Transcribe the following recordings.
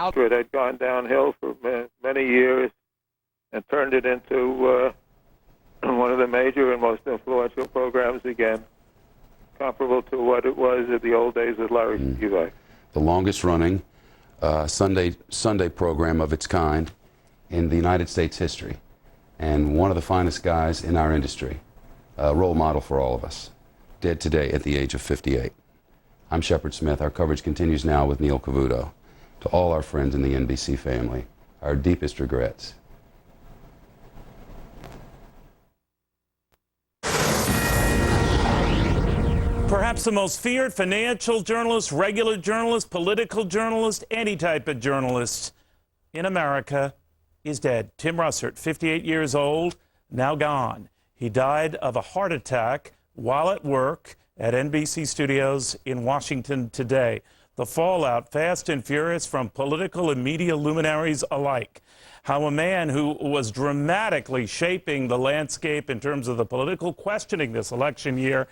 out. It had gone downhill for many years and turned it into one of the major and most influential programs again, comparable to what it was in the old days with Larry Spivak. The longest running Sunday program of its kind in the United States history, and one of the finest guys in our industry, a role model for all of us, dead today at the age of 58. I'm Shepard Smith. Our coverage continues now with Neil Cavuto. To all our friends in the NBC family, our deepest regrets. Perhaps the most feared financial journalist, regular journalist, political journalist, any type of journalist in America is dead. Tim Russert, 58 years old, now gone. He died of a heart attack while at work at NBC Studios in Washington today. The fallout, fast and furious, from political and media luminaries alike. How a man who was dramatically shaping the landscape in terms of the political questioning this election year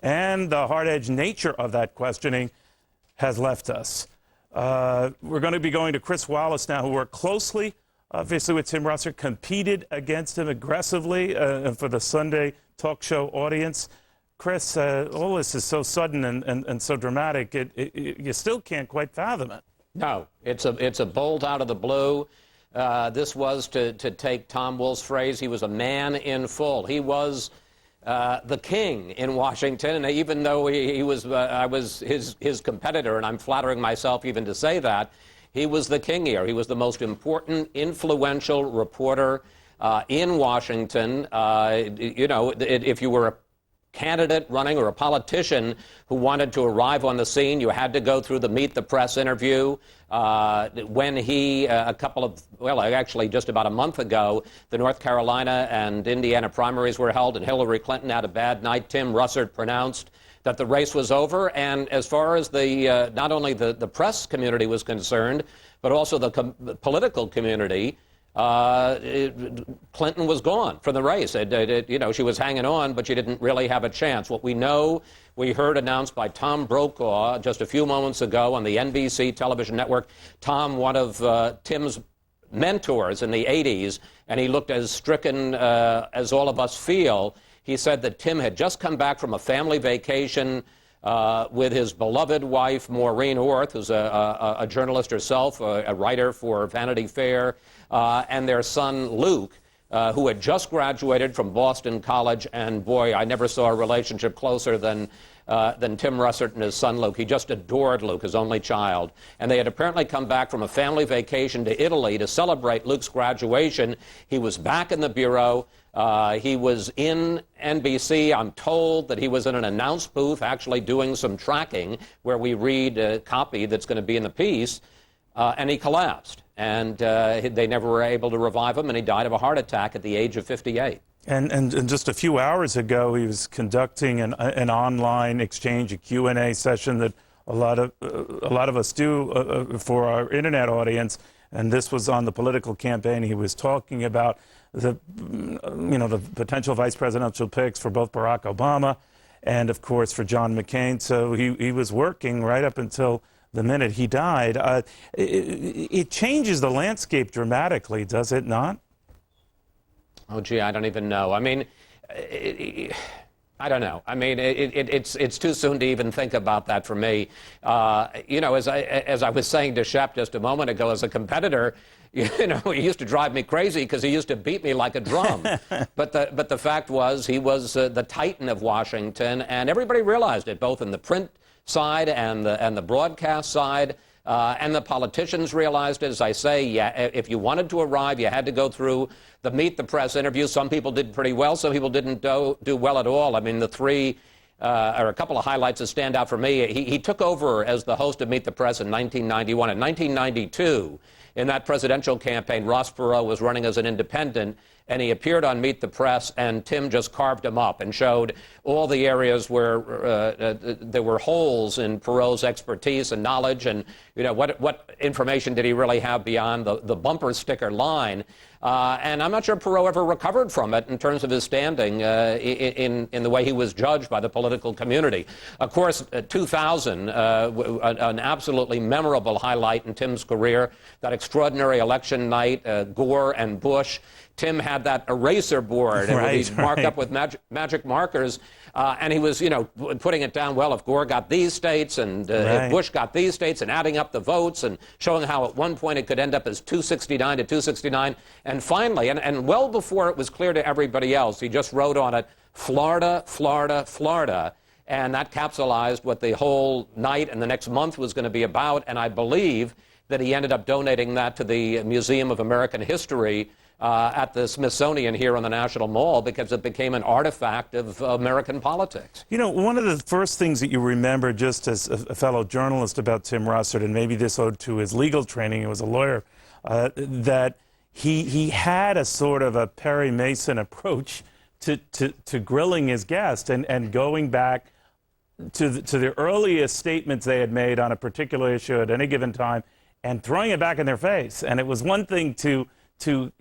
and the hard-edged nature of that questioning has left us. We're going to be going to Chris Wallace now, who worked closely, obviously, with Tim Russert, competed against him aggressively for the Sunday talk show audience. Chris, all this is so sudden and so dramatic, you still can't quite fathom it. No, it's a bolt out of the blue. This was, to take Tom Wolfe's phrase, he was a man in full. He was the king in Washington, and even though he was, I was his competitor, and I'm flattering myself even to say that, he was the king here. He was the most important, influential reporter in Washington. You know, if you were a candidate running or a politician who wanted to arrive on the scene, you had to go through the Meet the Press interview. When he, actually just about a month ago, the North Carolina and Indiana primaries were held and Hillary Clinton had a bad night, Tim Russert pronounced that the race was over. And as far as the not only the press community was concerned, but also the political community, Clinton was gone from the race. You know, she was hanging on, but she didn't really have a chance. What we know, we heard announced by Tom Brokaw just a few moments ago on the NBC television network. Tom, one of Tim's mentors in the 80s, and he looked as stricken as all of us feel. He said that Tim had just come back from a family vacation with his beloved wife, Maureen Orth, who's a journalist herself, a writer for Vanity Fair, and their son, Luke, who had just graduated from Boston College. And boy, I never saw a relationship closer than Tim Russert and his son, Luke. He just adored Luke, his only child. And they had apparently come back from a family vacation to Italy to celebrate Luke's graduation. He was back in the bureau. He was in NBC. I'm told that he was in an announce booth actually doing some tracking where we read a copy that's going to be in the piece, and he collapsed. And they never were able to revive him, and he died of a heart attack at the age of 58. And just a few hours ago, he was conducting an online exchange, a Q&A session that a lot of us do for our internet audience. And this was on the political campaign. He was talking about the potential vice presidential picks for both Barack Obama and, of course, for John McCain. So he was working right up until the minute he died. It changes the landscape dramatically, does it not? Oh, gee, I don't even know. I mean, I don't know. I mean, it's too soon to even think about that for me. You know, as I was saying to Shep just a moment ago, as a competitor, you know, he used to drive me crazy because he used to beat me like a drum. But the fact was, he was the titan of Washington, and everybody realized it, both in the print side and the broadcast side. And the politicians realized, as I say, yeah, if you wanted to arrive, you had to go through the Meet the Press interview. Some people did pretty well. Some people didn't do well at all. I mean, the three, or a couple of highlights that stand out for me. He took over as the host of Meet the Press in 1991. In 1992, in that presidential campaign, Ross Perot was running as an independent, and he appeared on Meet the Press, and Tim just carved him up and showed all the areas where there were holes in Perot's expertise and knowledge, and what information did he really have beyond the bumper sticker line. And I'm not sure Perot ever recovered from it in terms of his standing in the way he was judged by the political community. Of course, 2000, an absolutely memorable highlight in Tim's career, that extraordinary election night, Gore and Bush. Tim had that eraser board and he's marked up with magic markers, and he was, putting it down. Well, if Gore got these states and if Bush got these states, and adding up the votes and showing how at one point it could end up as 269 to 269, and finally, and well before it was clear to everybody else, he just wrote on it, Florida, Florida, Florida. And that capsulized what the whole night and the next month was going to be about. And I believe that he ended up donating that to the Museum of American History at the Smithsonian here on the National Mall, because it became an artifact of American politics. One of the first things that you remember just as a fellow journalist about Tim Russert, and maybe this owed to his legal training, he was a lawyer, that he had a sort of a Perry Mason approach to grilling his guest and going back to the earliest statements they had made on a particular issue at any given time and throwing it back in their face. And it was one thing to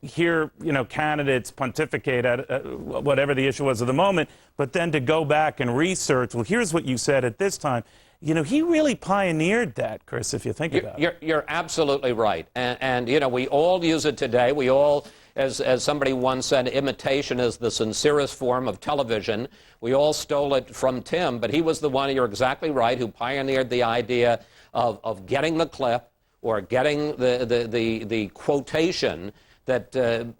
hear, candidates pontificate at whatever the issue was of the moment, but then to go back and research, well, here's what you said at this time. He really pioneered that, Chris, if you think about it. You're absolutely right. And we all use it today. We all, as somebody once said, imitation is the sincerest form of television. We all stole it from Tim, but he was the one, you're exactly right, who pioneered the idea of getting the clip or getting the quotation that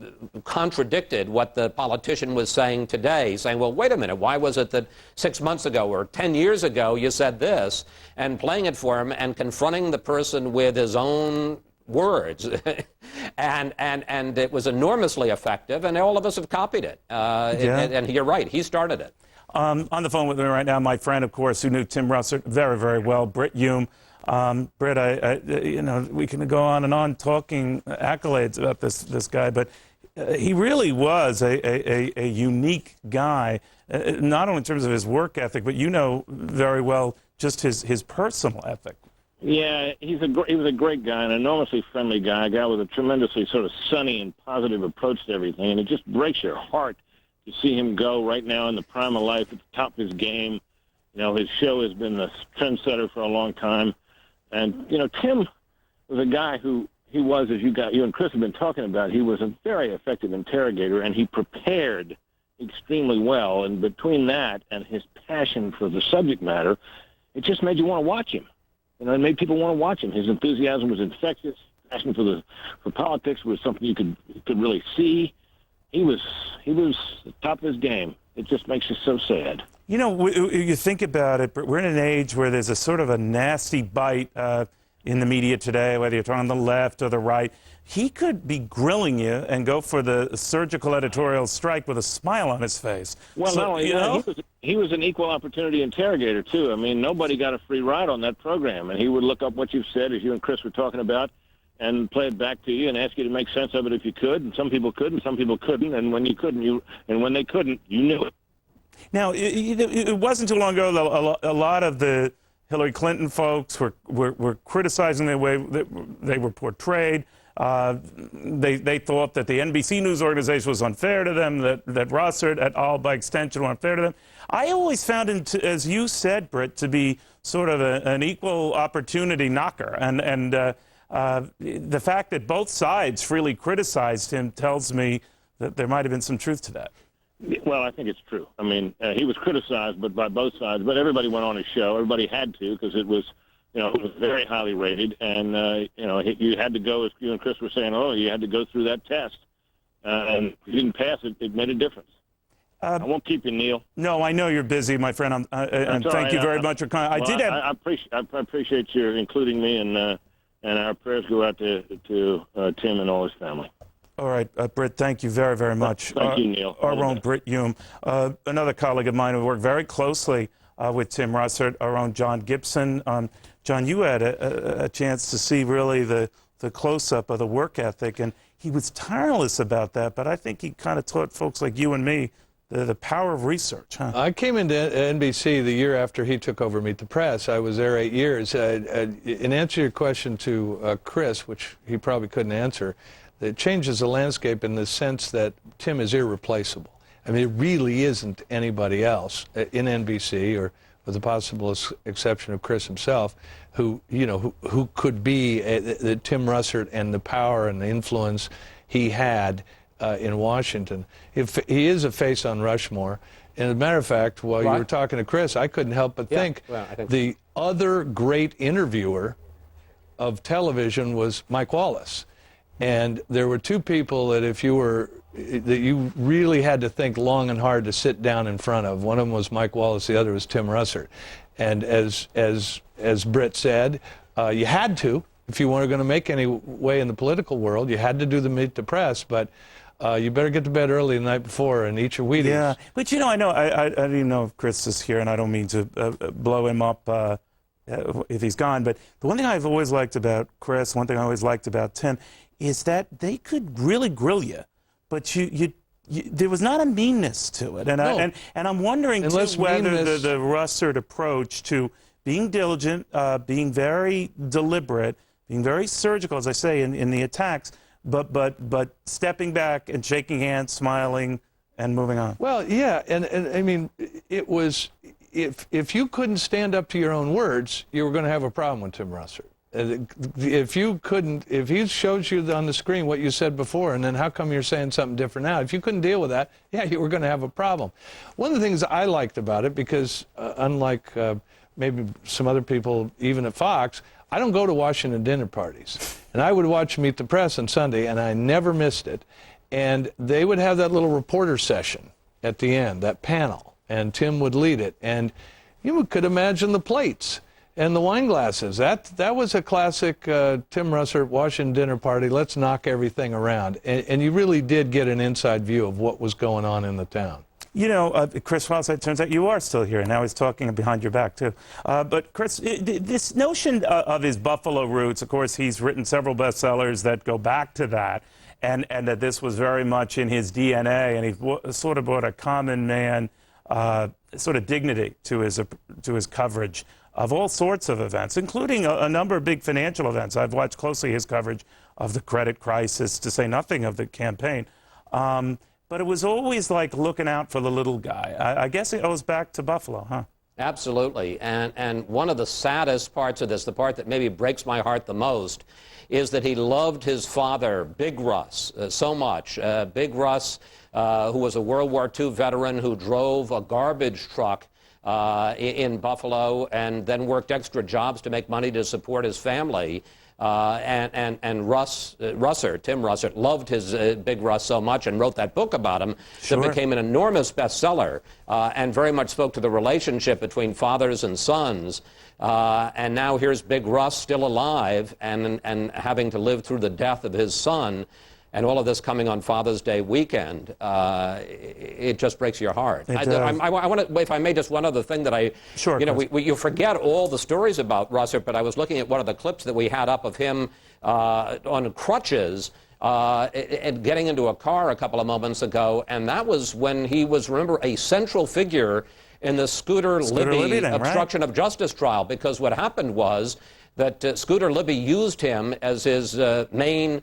contradicted what the politician was saying today, saying, well, wait a minute, why was it that 6 months ago or 10 years ago you said this, and playing it for him and confronting the person with his own words. and it was enormously effective, and all of us have copied it. And you're right, he started it. On the phone with me right now, my friend, of course, who knew Tim Russert very, very well, Britt Hume. Britt, we can go on and on talking accolades about this guy, but he really was a unique guy, not only in terms of his work ethic, but very well just his personal ethic. Yeah, he was a great guy, an enormously friendly guy, a guy with a tremendously sort of sunny and positive approach to everything, and it just breaks your heart to see him go right now in the prime of life, at the top of his game. His show has been the trendsetter for a long time. And, Tim was a guy who, he was, as you and Chris have been talking about, he was a very effective interrogator, and he prepared extremely well. And between that and his passion for the subject matter, it just made you want to watch him. It made people want to watch him. His enthusiasm was infectious. Passion for politics was something you could really see. He was the top of his game. It just makes you so sad. You think about it, but we're in an age where there's a sort of a nasty bite in the media today, whether you're talking on the left or the right. He could be grilling you and go for the surgical editorial strike with a smile on his face. Well, so, not only that, he was an equal opportunity interrogator, too. I mean, nobody got a free ride on that program, and he would look up what you've said, as you and Chris were talking about, and play it back to you and ask you to make sense of it if you could. And some people could, and some people couldn't. And when you couldn't, when they couldn't, you knew it. Now, it wasn't too long ago a lot of the Hillary Clinton folks were criticizing the way that they were portrayed. They thought that the NBC News organization was unfair to them, that Russert et al. By extension were unfair to them. I always found him, as you said, Britt, to be sort of an equal opportunity knocker. And the fact that both sides freely criticized him tells me that there might have been some truth to that. Well, I think it's true. I mean, he was criticized, but by both sides. But everybody went on his show. Everybody had to, because it was, it was very highly rated, and you had to go, as you and Chris were saying, you had to go through that test, and if you didn't pass it, it made a difference. I won't keep you, Neil. No, I know you're busy, my friend. And thank you very much for coming. I appreciate your including me, and our prayers go out to Tim and all his family. All right, Britt, thank you very, very much. Thank you, Neil. Our own Britt Hume, another colleague of mine who worked very closely with Tim Russert, our own John Gibson. John, you had a chance to see really the the close-up of the work ethic, and he was tireless about that, but I think he kind of taught folks like you and me the power of research, huh? I came into NBC the year after he took over Meet the Press. I was there 8 years. In answer to your question to Chris, which he probably couldn't answer, it changes the landscape in the sense that Tim is irreplaceable. I mean, it really isn't anybody else in NBC, or with the possible exception of Chris himself, who could be Tim Russert and the power and the influence he had in Washington. He is a face on Rushmore. And as a matter of fact, while you were talking to Chris, I couldn't help but think the other great interviewer of television was Mike Wallace. And there were two people that you really had to think long and hard to sit down in front of. One of them was Mike Wallace, the other was Tim Russert. And as Britt said, you had to, if you weren't going to make any way in the political world, you had to do the Meet the Press, but you better get to bed early the night before and eat your Wheaties. Yeah, but I know, I don't even know if Chris is here, and I don't mean to blow him up if he's gone, but the one thing I've always liked about Chris, one thing I always liked about Tim, is that they could really grill you, but there was not a meanness to it. And, no. and I'm wondering too, whether the Russert approach to being diligent, being very deliberate, being very surgical, as I say, in the attacks, but stepping back and shaking hands, smiling, and moving on. Well, yeah, and I mean, it was, if you couldn't stand up to your own words, you were going to have a problem with Tim Russert. If he shows you on the screen what you said before, and then how come you're saying something different now? If you couldn't deal with that, yeah, you were going to have a problem. One of the things I liked about it, because unlike maybe some other people, even at Fox, I don't go to Washington dinner parties. And I would watch Meet the Press on Sunday, and I never missed it. And they would have that little reporter session at the end, that panel, and Tim would lead it. And you could imagine the plates and the wine glasses. That was a classic Tim Russert Washington dinner party. Let's knock everything around. And you really did get an inside view of what was going on in the town. You know, Chris Wallace, it turns out you are still here. Now he's talking behind your back, too. But, Chris, this notion of his Buffalo roots, of course, he's written several bestsellers that go back to that, and that this was very much in his DNA, and he sort of brought a common man sort of dignity to his coverage of all sorts of events, including a number of big financial events. I've watched closely his coverage of the credit crisis, to say nothing of the campaign. But it was always like looking out for the little guy. I guess it goes back to Buffalo, huh? Absolutely. And one of the saddest parts of this, the part that maybe breaks my heart the most, is that he loved his father, Big Russ, so much. Big Russ, who was a World War II veteran who drove a garbage truck in Buffalo and then worked extra jobs to make money to support his family. And Tim Russert, loved his Big Russ so much and wrote that book about him that became an enormous bestseller and very much spoke to the relationship between fathers and sons. And now here's Big Russ still alive and having to live through the death of his son. And all of this coming on Father's Day weekend, it just breaks your heart. I want to, if I may, just one other thing that you forget all the stories about Russert, but I was looking at one of the clips that we had up of him on crutches and getting into a car a couple of moments ago, and that was when he was, remember, a central figure in the Scooter Libby obstruction of justice trial, because what happened was that Scooter Libby used him as his main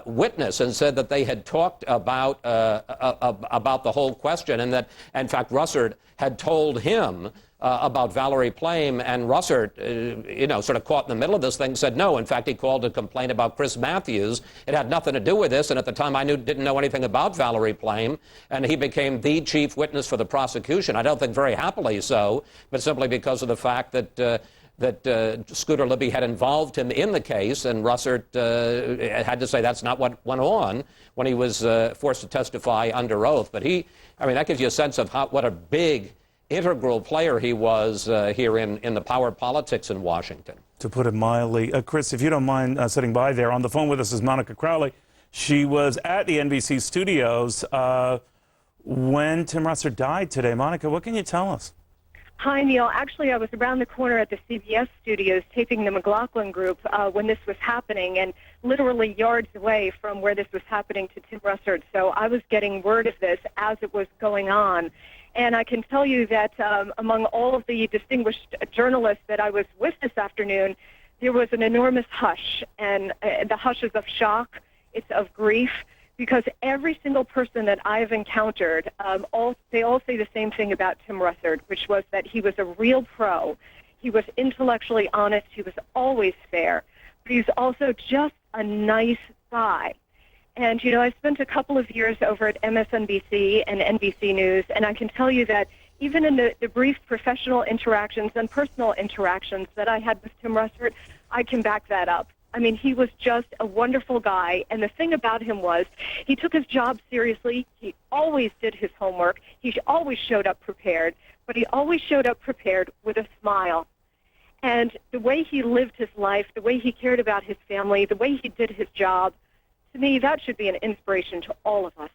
witness and said that they had talked about the whole question, and that, in fact, Russert had told him about Valerie Plame, and Russert, sort of caught in the middle of this thing, said no. In fact, he called to complain about Chris Matthews. It had nothing to do with this, and at the time I didn't know anything about Valerie Plame, and he became the chief witness for the prosecution. I don't think very happily so, but simply because of the fact that Scooter Libby had involved him in the case, and Russert had to say that's not what went on when he was forced to testify under oath. But that gives you a sense of what a big, integral player he was here in the power politics in Washington. To put it mildly. Chris, if you don't mind sitting by there, on the phone with us is Monica Crowley. She was at the NBC studios when Tim Russert died today. Monica, what can you tell us? Hi, Neil. Actually, I was around the corner at the CBS studios taping the McLaughlin Group when this was happening, and literally yards away from where this was happening to Tim Russert. So I was getting word of this as it was going on. And I can tell you that among all of the distinguished journalists that I was with this afternoon, there was an enormous hush, and the hush is of shock, it's of grief, because every single person that I've encountered, they all say the same thing about Tim Russert, which was that he was a real pro. He was intellectually honest. He was always fair. But he was also just a nice guy. And, you know, I spent a couple of years over at MSNBC and NBC News, and I can tell you that even in the brief professional interactions and personal interactions that I had with Tim Russert, I can back that up. I mean, he was just a wonderful guy, and the thing about him was he took his job seriously. He always did his homework. He always showed up prepared, but he always showed up prepared with a smile. And the way he lived his life, the way he cared about his family, the way he did his job, to me, that should be an inspiration to all of us.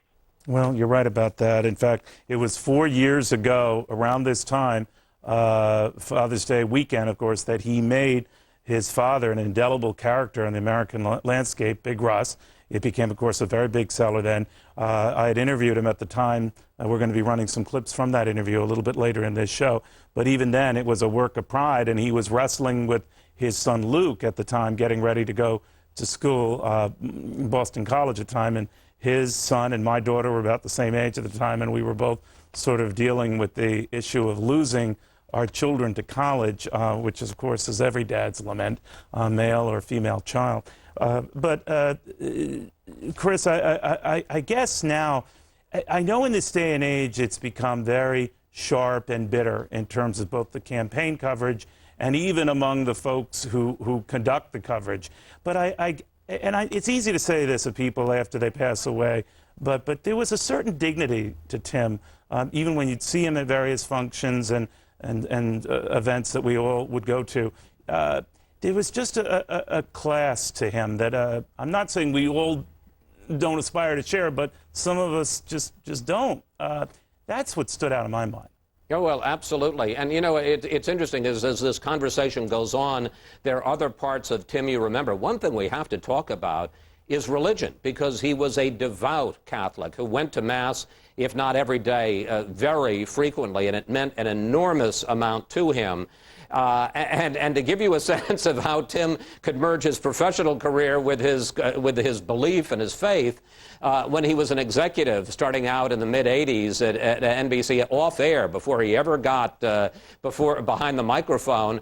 Well, you're right about that. In fact, it was 4 years ago, around this time, Father's Day weekend, of course, that he made his father an indelible character in the American landscape, Big Russ. It became, of course, a very big seller then. I had interviewed him at the time. We're going to be running some clips from that interview a little bit later in this show. But even then, it was a work of pride, and he was wrestling with his son Luke at the time, getting ready to go to school, Boston College at the time, and his son and my daughter were about the same age at the time, and we were both sort of dealing with the issue of losing our children to college, which is, of course, is every dad's lament, male or female child. But Chris, I guess now, I know in this day and age it's become very sharp and bitter in terms of both the campaign coverage and even among the folks who conduct the coverage. But it's easy to say this of people after they pass away, but there was a certain dignity to Tim, even when you'd see him at various functions and events that we all would go to. There was just a class to him that I'm not saying we all don't aspire to share, but some of us just don't. That's what stood out in my mind. Oh, well, absolutely. And, you know, it's interesting as this conversation goes on, there are other parts of Tim you remember. One thing we have to talk about is religion, because he was a devout Catholic who went to Mass, if not every day, very frequently, and it meant an enormous amount to him. And to give you a sense of how Tim could merge his professional career with his belief and his faith, when he was an executive starting out in the mid-'80s at NBC off air, before he ever got behind the microphone,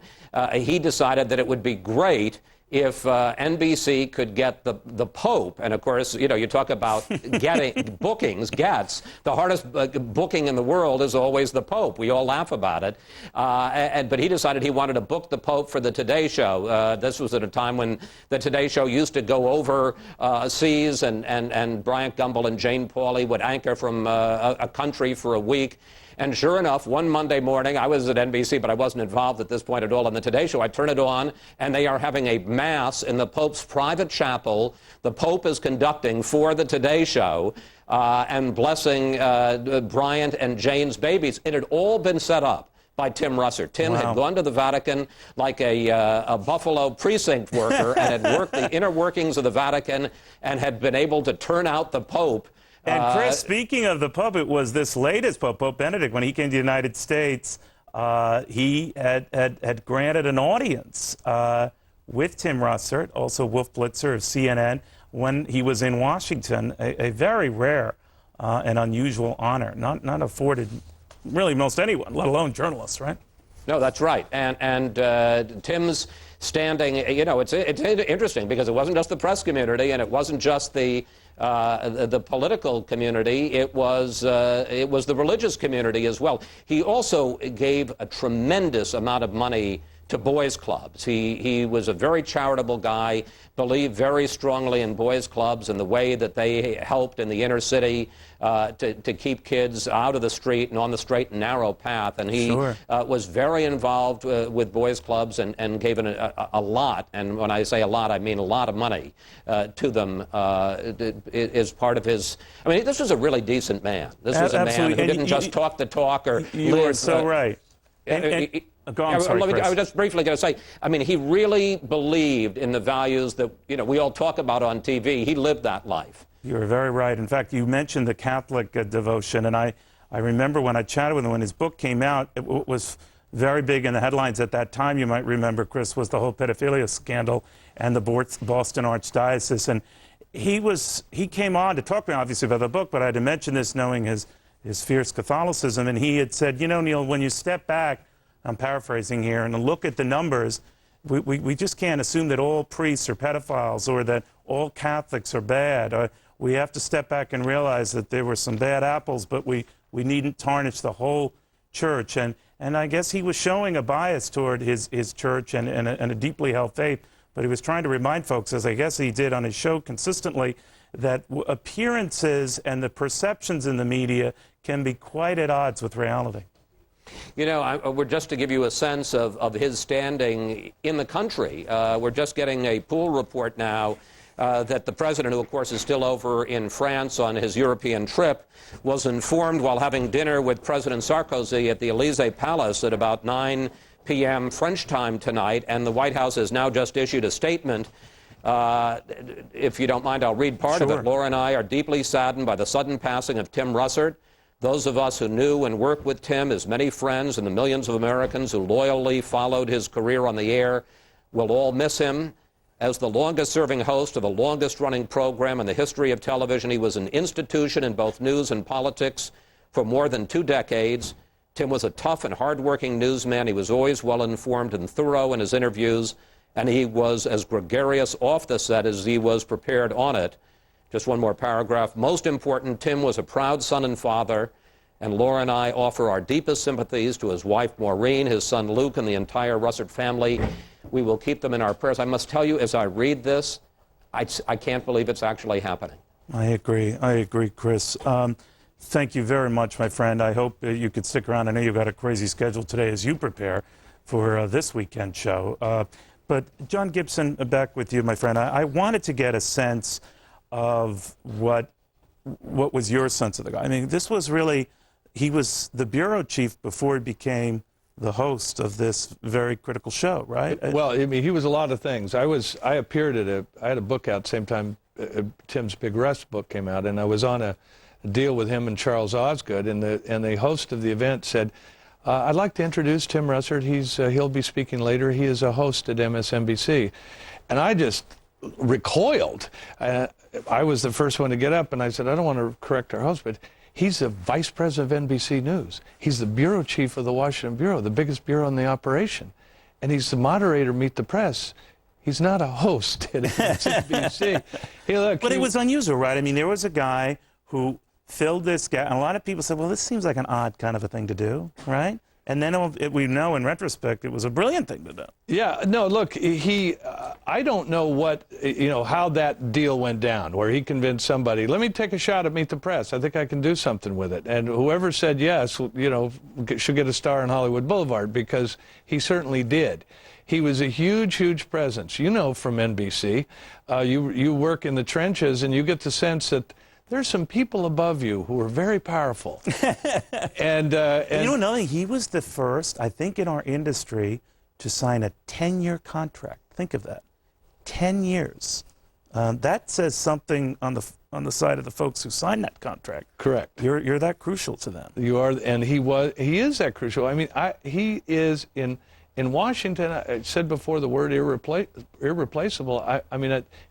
he decided that it would be great if NBC could get the Pope, and of course, you know, you talk about getting bookings, the hardest booking in the world is always the Pope. We all laugh about it. But he decided he wanted to book the Pope for the Today Show. This was at a time when the Today Show used to go overseas, and Bryant Gumbel and Jane Pauley would anchor from a country for a week. And sure enough, one Monday morning, I was at NBC, but I wasn't involved at this point at all in the Today Show. I turn it on, and they are having a Mass in the Pope's private chapel. The Pope is conducting for the Today Show and blessing Bryant and Jane's babies. It had all been set up by Tim Russert. Tim had gone to the Vatican like a Buffalo precinct worker and had worked the inner workings of the Vatican and had been able to turn out the Pope. And Chris, speaking of the Pope, it was this latest Pope, Pope Benedict, when he came to the United States, he had granted an audience with Tim Russert, also Wolf Blitzer of CNN, when he was in Washington, a very rare and unusual honor, not afforded really most anyone, let alone journalists, right? No, that's right. And Tim's standing, you know, it's interesting because it wasn't just the press community and it wasn't just the political community, it was the religious community as well. He also gave a tremendous amount of money to boys' clubs. He was a very charitable guy, believed very strongly in boys' clubs and the way that they helped in the inner city to keep kids out of the street and on the straight and narrow path. And he was very involved with boys' clubs and gave a lot. And when I say a lot, I mean a lot of money to them as part of his. I mean, this was a really decent man. This was a man who didn't just talk the talk or You live. are so right. Go on, sorry, Chris. I was just briefly going to say, I mean, he really believed in the values that, we all talk about on TV. He lived that life. You're very right. In fact, you mentioned the Catholic devotion, and I remember when I chatted with him, when his book came out, it was very big in the headlines at that time. You might remember, Chris, was the whole pedophilia scandal and the Boston Archdiocese. And he came on to talk to me, obviously, about the book, but I had to mention this knowing his fierce Catholicism. And he had said, Neil, when you step back, I'm paraphrasing here, and look at the numbers, we just can't assume that all priests are pedophiles or that all Catholics are bad. We have to step back and realize that there were some bad apples, but we needn't tarnish the whole church. And I guess he was showing a bias toward his church and a deeply held faith, but he was trying to remind folks, as I guess he did on his show consistently, that appearances and the perceptions in the media can be quite at odds with reality. We're just to give you a sense of his standing in the country. We're just getting a pool report now that the president, who of course is still over in France on his European trip, was informed while having dinner with President Sarkozy at the Élysée Palace at about 9 p.m. French time tonight, and the White House has now just issued a statement. If you don't mind, I'll read part of it. Laura and I are deeply saddened by the sudden passing of Tim Russert. Those of us who knew and worked with Tim, his many friends, and the millions of Americans who loyally followed his career on the air will all miss him. As the longest-serving host of the longest-running program in the history of television, he was an institution in both news and politics for more than 2 decades. Tim was a tough and hard-working newsman. He was always well-informed and thorough in his interviews, and he was as gregarious off the set as he was prepared on it. Just one more paragraph. Most important, Tim was a proud son and father, and Laura and I offer our deepest sympathies to his wife, Maureen, his son, Luke, and the entire Russert family. We will keep them in our prayers. I must tell you, as I read this, I can't believe it's actually happening. I agree, Chris. Thank you very much, my friend. I hope you could stick around. I know you've got a crazy schedule today as you prepare for this weekend show. But John Gibson, back with you, my friend. I wanted to get a sense of what was your sense of the guy. I mean, this was really, he was the bureau chief before he became the host of this very critical show, right? Well, I mean, he was a lot of things. I appeared at I had a book out same time Tim's Big Rust book came out, and I was on a deal with him and Charles Osgood, and the host of the event said, I'd like to introduce Tim Russert. He'll be speaking later. He is a host at MSNBC. And I just recoiled. I was the first one to get up, and I said, I don't want to correct our host, but he's the vice president of NBC News. He's the bureau chief of the Washington Bureau, the biggest bureau in the operation. And he's the moderator, Meet the Press. He's not a host at NBC. Hey, look, but it was unusual, right? I mean, there was a guy who filled this gap, and a lot of people said, well, this seems like an odd kind of a thing to do, right? And then we know in retrospect it was a brilliant thing to do. Yeah, no, look, I don't know how that deal went down, where he convinced somebody, let me take a shot at Meet the Press. I think I can do something with it. And whoever said yes, should get a star on Hollywood Boulevard, because he certainly did. He was a huge, huge presence. From NBC, you work in the trenches, and you get the sense that there's some people above you who are very powerful. and another thing, he was the first, I think, in our industry to sign a 10-year contract. Think of that, 10 years. That says something on the side of the folks who signed that contract. Correct. You're that crucial to them. You are, and he is that crucial. I mean, he is in Washington. I said before the word irreplaceable.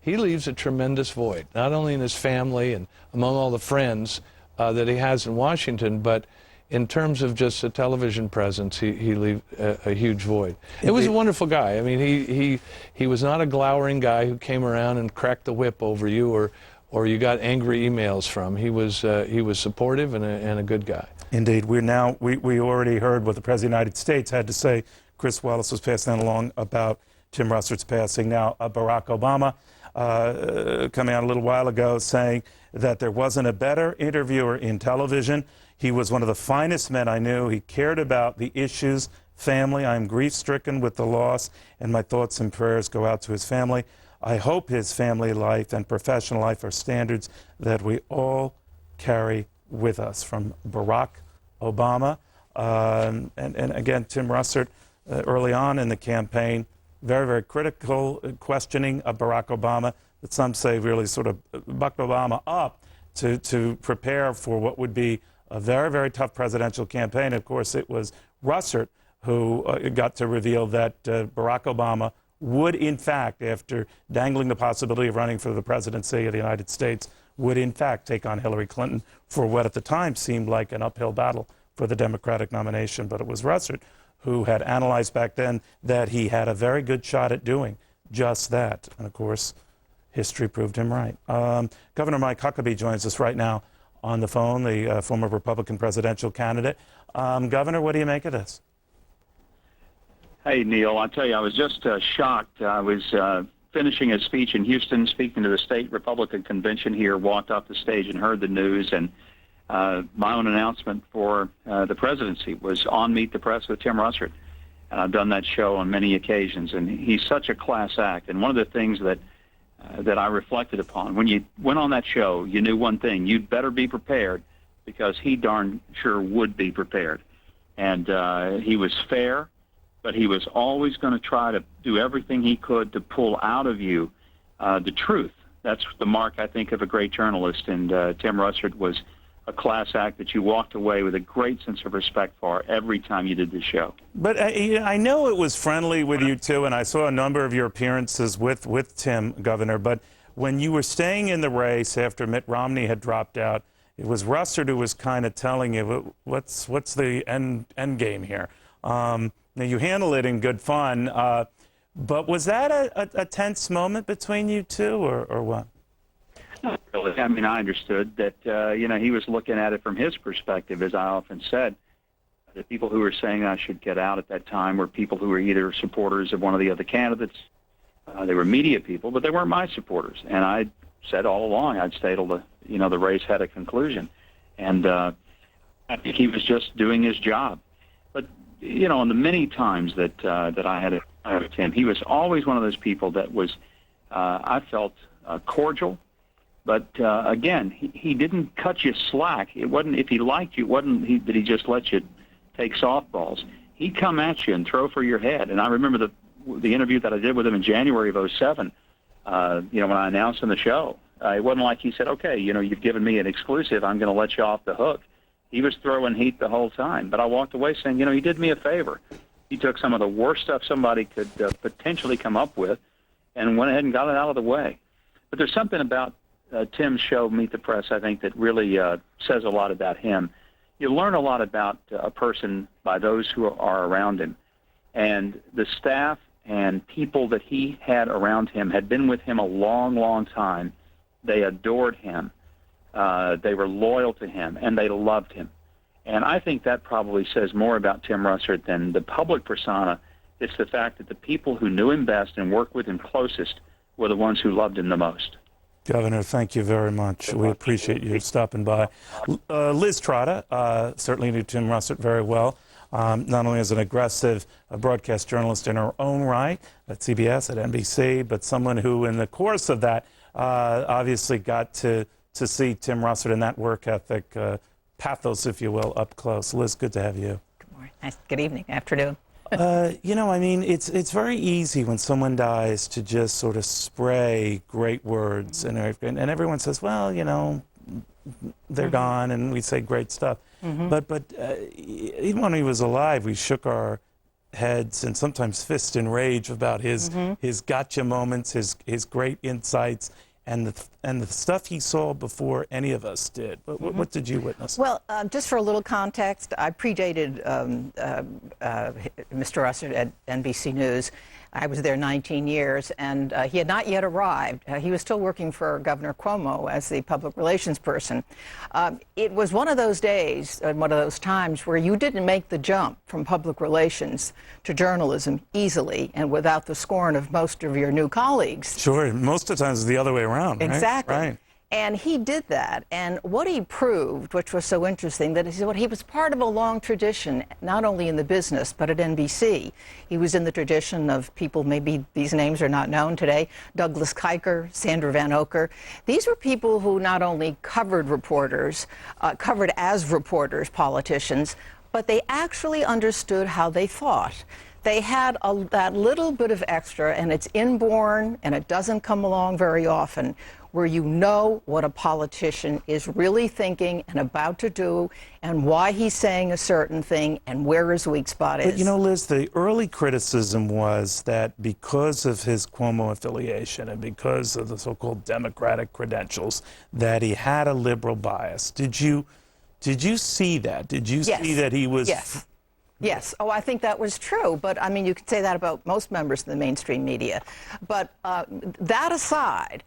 He leaves a tremendous void, not only in his family and among all the friends that he has in Washington, but in terms of just a television presence, he leaves a huge void. It was a wonderful guy. I mean, he was not a glowering guy who came around and cracked the whip over you or you got angry emails from. He was supportive and a good guy. Indeed. We already heard what the President of the United States had to say. Chris Wallace was passing that along about Tim Russert's passing. Now, Barack Obama coming out a little while ago saying that there wasn't a better interviewer in television. He was one of the finest men I knew. He cared about the issues, family. I am grief-stricken with the loss, and my thoughts and prayers go out to his family. I hope his family life and professional life are standards that we all carry with us. From Barack Obama. And again, Tim Russert, early on in the campaign, very, very critical, questioning of Barack Obama, that some say really sort of bucked Obama up to prepare for what would be a very, very tough presidential campaign. Of course, it was Russert who got to reveal that Barack Obama would, in fact, after dangling the possibility of running for the presidency of the United States, would, in fact, take on Hillary Clinton for what at the time seemed like an uphill battle for the Democratic nomination. But it was Russert who had analyzed back then that he had a very good shot at doing just that. And, of course, history proved him right. Governor Mike Huckabee joins us right now on the phone, the former Republican presidential candidate. Governor, what do you make of this? Hey, Neil, I'll tell you, I was just shocked. I was finishing a speech in Houston, speaking to the state Republican convention here, walked off the stage and heard the news, and my own announcement for the presidency was on Meet the Press with Tim Russert. And I've done that show on many occasions, and he's such a class act. And one of the things that I reflected upon, when you went on that show, you knew one thing: you'd better be prepared, because he darn sure would be prepared. And he was fair, but he was always going to try to do everything he could to pull out of you the truth. That's the mark, I think, of a great journalist. And Tim Russert was a class act that you walked away with a great sense of respect for every time you did the show. But I know it was friendly with you, too, and I saw a number of your appearances with Tim, Governor. But when you were staying in the race after Mitt Romney had dropped out, it was Russert who was kind of telling you, what's the end game here? Now, you handle it in good fun, but was that a tense moment between you two, or what? Not really. I mean, I understood that, he was looking at it from his perspective, as I often said. The people who were saying I should get out at that time were people who were either supporters of one of the other candidates. They were media people, but they weren't my supporters. And I said all along I'd stay till the race had a conclusion. And I think he was just doing his job. But, in the many times that I had with him, he was always one of those people that was, I felt, cordial. But again, he didn't cut you slack. It wasn't, if he liked you, it wasn't that he just let you take softballs. He'd come at you and throw for your head. And I remember the interview that I did with him in January of 2007. When I announced on the show, it wasn't like he said, "Okay, you've given me an exclusive. I'm going to let you off the hook." He was throwing heat the whole time. But I walked away saying, he did me a favor. He took some of the worst stuff somebody could potentially come up with and went ahead and got it out of the way. But there's something about Tim's show, Meet the Press, I think, that really says a lot about him. You learn a lot about a person by those who are around him. And the staff and people that he had around him had been with him a long, long time. They adored him. They were loyal to him, and they loved him. And I think that probably says more about Tim Russert than the public persona. It's the fact that the people who knew him best and worked with him closest were the ones who loved him the most. Governor, thank you very much. We appreciate you stopping by. Liz Trotta certainly knew Tim Russert very well, not only as an aggressive broadcast journalist in her own right at CBS, at NBC, but someone who, in the course of that, obviously got to see Tim Russert and that work ethic, pathos, if you will, up close. Liz, good to have you. Good morning. Good evening, afternoon. It's very easy when someone dies to just sort of spray great words, and everyone says, well, they're gone, and we say great stuff. But even when he was alive, we shook our heads and sometimes fists in rage about his gotcha moments, his great insights, and the stuff he saw before any of us did. What did you witness? Well, just for a little context, I predated Mr. Russert at NBC News. I was there 19 years, and he had not yet arrived. He was still working for Governor Cuomo as the public relations person. It was one of those days, one of those times where you didn't make the jump from public relations to journalism easily and without the scorn of most of your new colleagues. Sure, most of the times it's the other way around, right? Exactly. Right. And he did that. And what he proved, which was so interesting, that he was part of a long tradition, not only in the business, but at NBC. He was in the tradition of people, maybe these names are not known today, Douglas Kiker, Sandra Van Oker. These were people who not only covered reporters, covered as reporters, politicians, but they actually understood how they thought. They had that little bit of extra, and it's inborn, and it doesn't come along very often, where you know what a politician is really thinking and about to do, and why he's saying a certain thing, and where his weak spot is. But you know, Liz, the early criticism was that because of his Cuomo affiliation and because of the so-called Democratic credentials, that he had a liberal bias. Did you see that? Did you see that he was... Yes. Yes. Oh, I think that was true. But, I mean, you could say that about most members of the mainstream media. But that aside,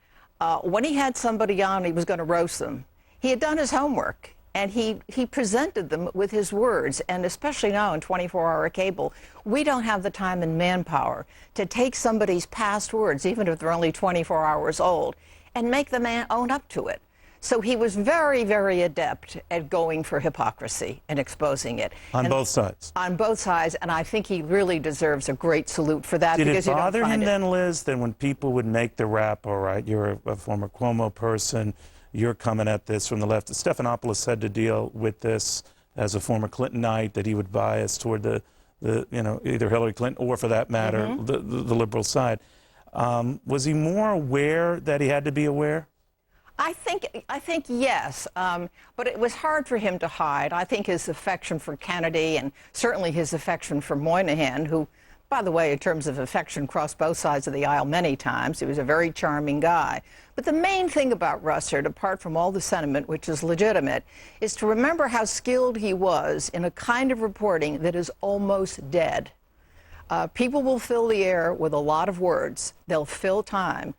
when he had somebody on, he was going to roast them. He had done his homework, and he presented them with his words. And especially now in 24-hour cable, we don't have the time and manpower to take somebody's past words, even if they're only 24 hours old, and make the man own up to it. So he was very, very adept at going for hypocrisy and exposing it. On both sides. On both sides, and I think he really deserves a great salute for that. Did because it bother him then, Liz, then when people would make the rap, all right, you're a former Cuomo person, you're coming at this from the left. Stephanopoulos had to deal with this as a former Clintonite, that he would bias toward the either Hillary Clinton or, for that matter, the liberal side. Was he more aware that he had to be aware? I think yes, but it was hard for him to hide. I think his affection for Kennedy and certainly his affection for Moynihan, who, by the way, in terms of affection, crossed both sides of the aisle many times. He was a very charming guy. But the main thing about Russert, apart from all the sentiment, which is legitimate, is to remember how skilled he was in a kind of reporting that is almost dead. People will fill the air with a lot of words. They'll fill time.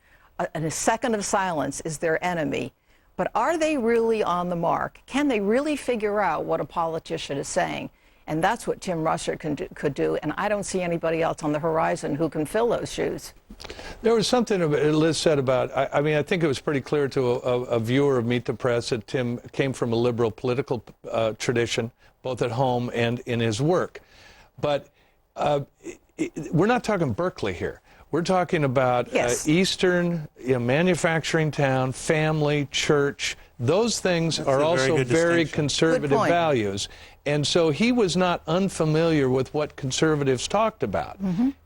And a second of silence is their enemy. But are they really on the mark? Can they really figure out what a politician is saying? And that's what Tim Russert could do, and I don't see anybody else on the horizon who can fill those shoes. There was something Liz said about, I mean, I think it was pretty clear to a viewer of Meet the Press that Tim came from a liberal political tradition, both at home and in his work. But we're not talking Berkeley here. We're talking about Eastern manufacturing town, family, church. Those things are also very conservative values. And so he was not unfamiliar with what conservatives talked about.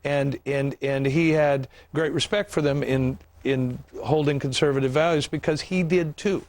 And he had great respect for them in holding conservative values, because he did too,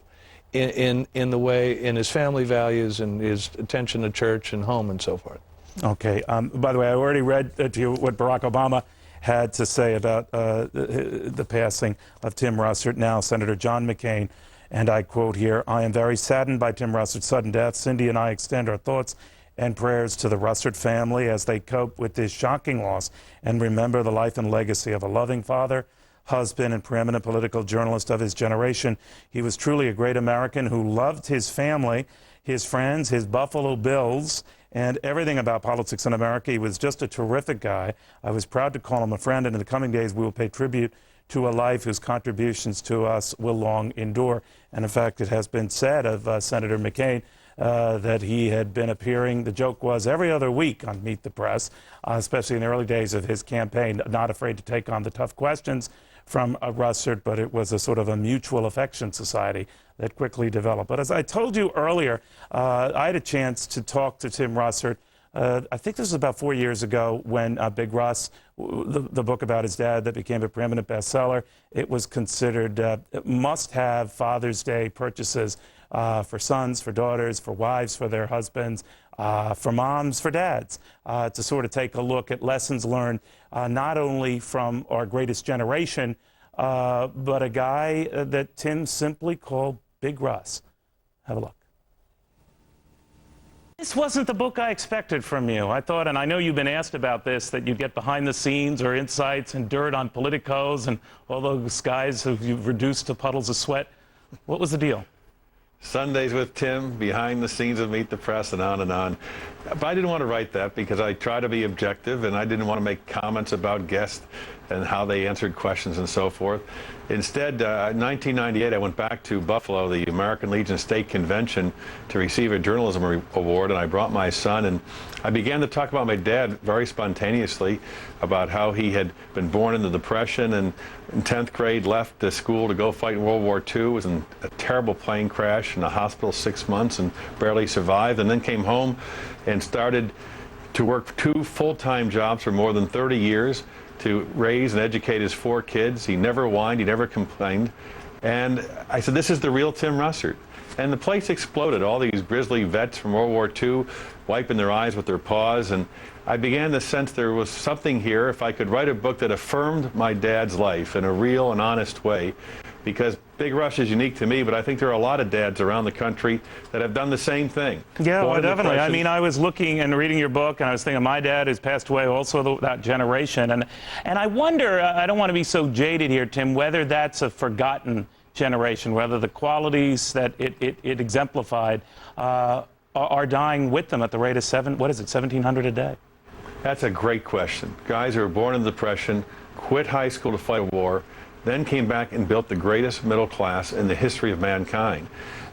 in the way, in his family values and his attention to church and home and so forth. Okay. By the way, I already read to you what Barack Obama had to say about the passing of Tim Russert. Now, Senator John McCain, and I quote here, "I am very saddened by Tim Russert's sudden death. Cindy and I extend our thoughts and prayers to the Russert family as they cope with this shocking loss and remember the life and legacy of a loving father, husband, and preeminent political journalist of his generation. He was truly a great American who loved his family, his friends, his Buffalo Bills, and everything about politics in America. He was just a terrific guy. I was proud to call him a friend, and in the coming days we will pay tribute to a life whose contributions to us will long endure." And in fact, it has been said of Senator McCain that he had been appearing, the joke was, every other week on Meet the Press, especially in the early days of his campaign, not afraid to take on the tough questions from Russert, but it was a sort of a mutual affection society that quickly developed. But as I told you earlier, I had a chance to talk to Tim Russert. I think this was about 4 years ago when Big Russ, the book about his dad that became a preeminent bestseller, it was considered must-have Father's Day purchases for sons, for daughters, for wives, for their husbands, for moms, for dads, to sort of take a look at lessons learned not only from our greatest generation, but a guy that Tim simply called Big Russ. Have a look. This wasn't the book I expected from you. I thought, and I know you've been asked about this, that you'd get behind the scenes or insights and dirt on politicos and all those guys who you've reduced to puddles of sweat. What was the deal? Sundays with Tim, behind the scenes of Meet the Press, and on and on. But I didn't want to write that because I try to be objective, and I didn't want to make comments about guests and how they answered questions and so forth. Instead, in 1998, I went back to Buffalo, the American Legion State Convention, to receive a journalism award, and I brought my son, and I began to talk about my dad very spontaneously, about how he had been born in the Depression and in 10th grade left the school to go fight in World War II, was in a terrible plane crash in the hospital 6 months and barely survived, and then came home and started to work 2 full-time jobs for more than 30 years to raise and educate his 4 kids. He never whined, he never complained. And I said, this is the real Tim Russert. And the place exploded. All these grizzly vets from World War II wiping their eyes with their paws. And I began to sense there was something here if I could write a book that affirmed my dad's life in a real and honest way. Because Big Russ is unique to me, but I think there are a lot of dads around the country that have done the same thing. Yeah, well, definitely. I mean, I was looking and reading your book, and I was thinking my dad has passed away, also that generation. And I wonder, I don't want to be so jaded here, Tim, whether that's a forgotten generation, whether the qualities that it exemplified are dying with them at the rate of 1,700 a day? That's a great question. Guys who were born in the Depression, quit high school to fight a war, then came back and built the greatest middle class in the history of mankind.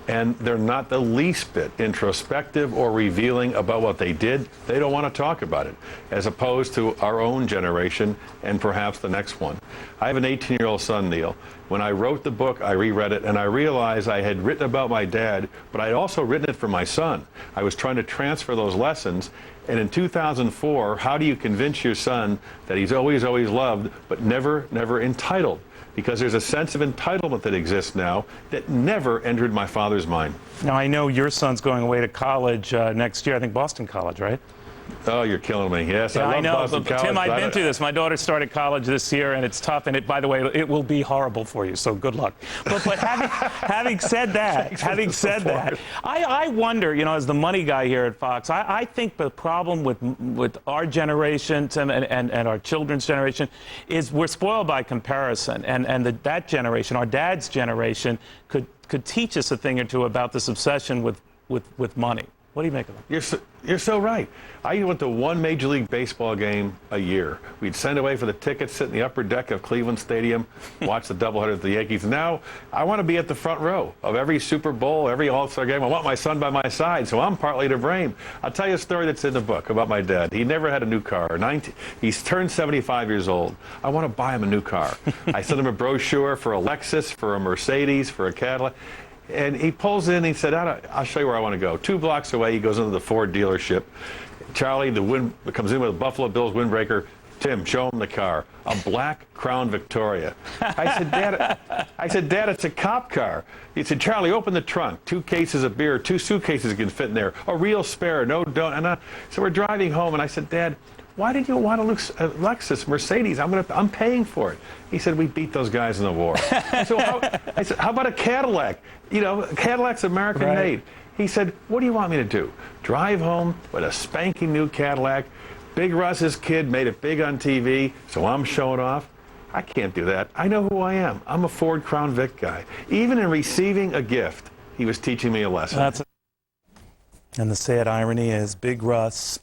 And they're not the least bit introspective or revealing about what they did. They don't want to talk about it, as opposed to our own generation and perhaps the next one. I have an 18-year-old son, Neil. When I wrote the book, I reread it, and I realized I had written about my dad, but I had also written it for my son. I was trying to transfer those lessons. And in 2004, how do you convince your son that he's always loved, but never entitled? Because there's a sense of entitlement that exists now that never entered my father's mind. Now, I know your son's going away to college next year, I think Boston College, right? Oh, you're killing me. Yes, yeah, I love know, Boston but College. Tim, I've been through this. My daughter started college this year, and it's tough. And by the way, it will be horrible for you. So good luck. But having said that, I wonder, as the money guy here at Fox, I think the problem with our generation, Tim, and our children's generation, is we're spoiled by comparison, and that generation, our dad's generation, could teach us a thing or two about this obsession with money. What do you make of it? You're so right. I went to one Major League Baseball game a year. We'd send away for the tickets, sit in the upper deck of Cleveland Stadium, watch the doubleheader of the Yankees. Now I want to be at the front row of every Super Bowl, every All-Star game. I want my son by my side, so I'm partly to blame. I'll tell you a story that's in the book about my dad. He never had a new car. He's turned 75 years old. I want to buy him a new car. I sent him a brochure for a Lexus, for a Mercedes, for a Cadillac. And he pulls in and he said, I'll show you where I want to go. 2 blocks away, he goes into the Ford dealership. Charlie, comes in with a Buffalo Bills windbreaker. Tim, show him the car. A black Crown Victoria. I said, Dad, it's a cop car. He said, Charlie, open the trunk. 2 cases of beer, 2 suitcases can fit in there. A real spare, no don't. So we're driving home, and I said, Dad, why did you want a Lexus, Mercedes? I'm paying for it. He said, we beat those guys in the war. I said, how about a Cadillac? Cadillac's American made. He said, what do you want me to do? Drive home with a spanking new Cadillac. Big Russ's kid made it big on TV, so I'm showing off. I can't do that. I know who I am. I'm a Ford Crown Vic guy. Even in receiving a gift, he was teaching me a lesson. And the sad irony is Big Russ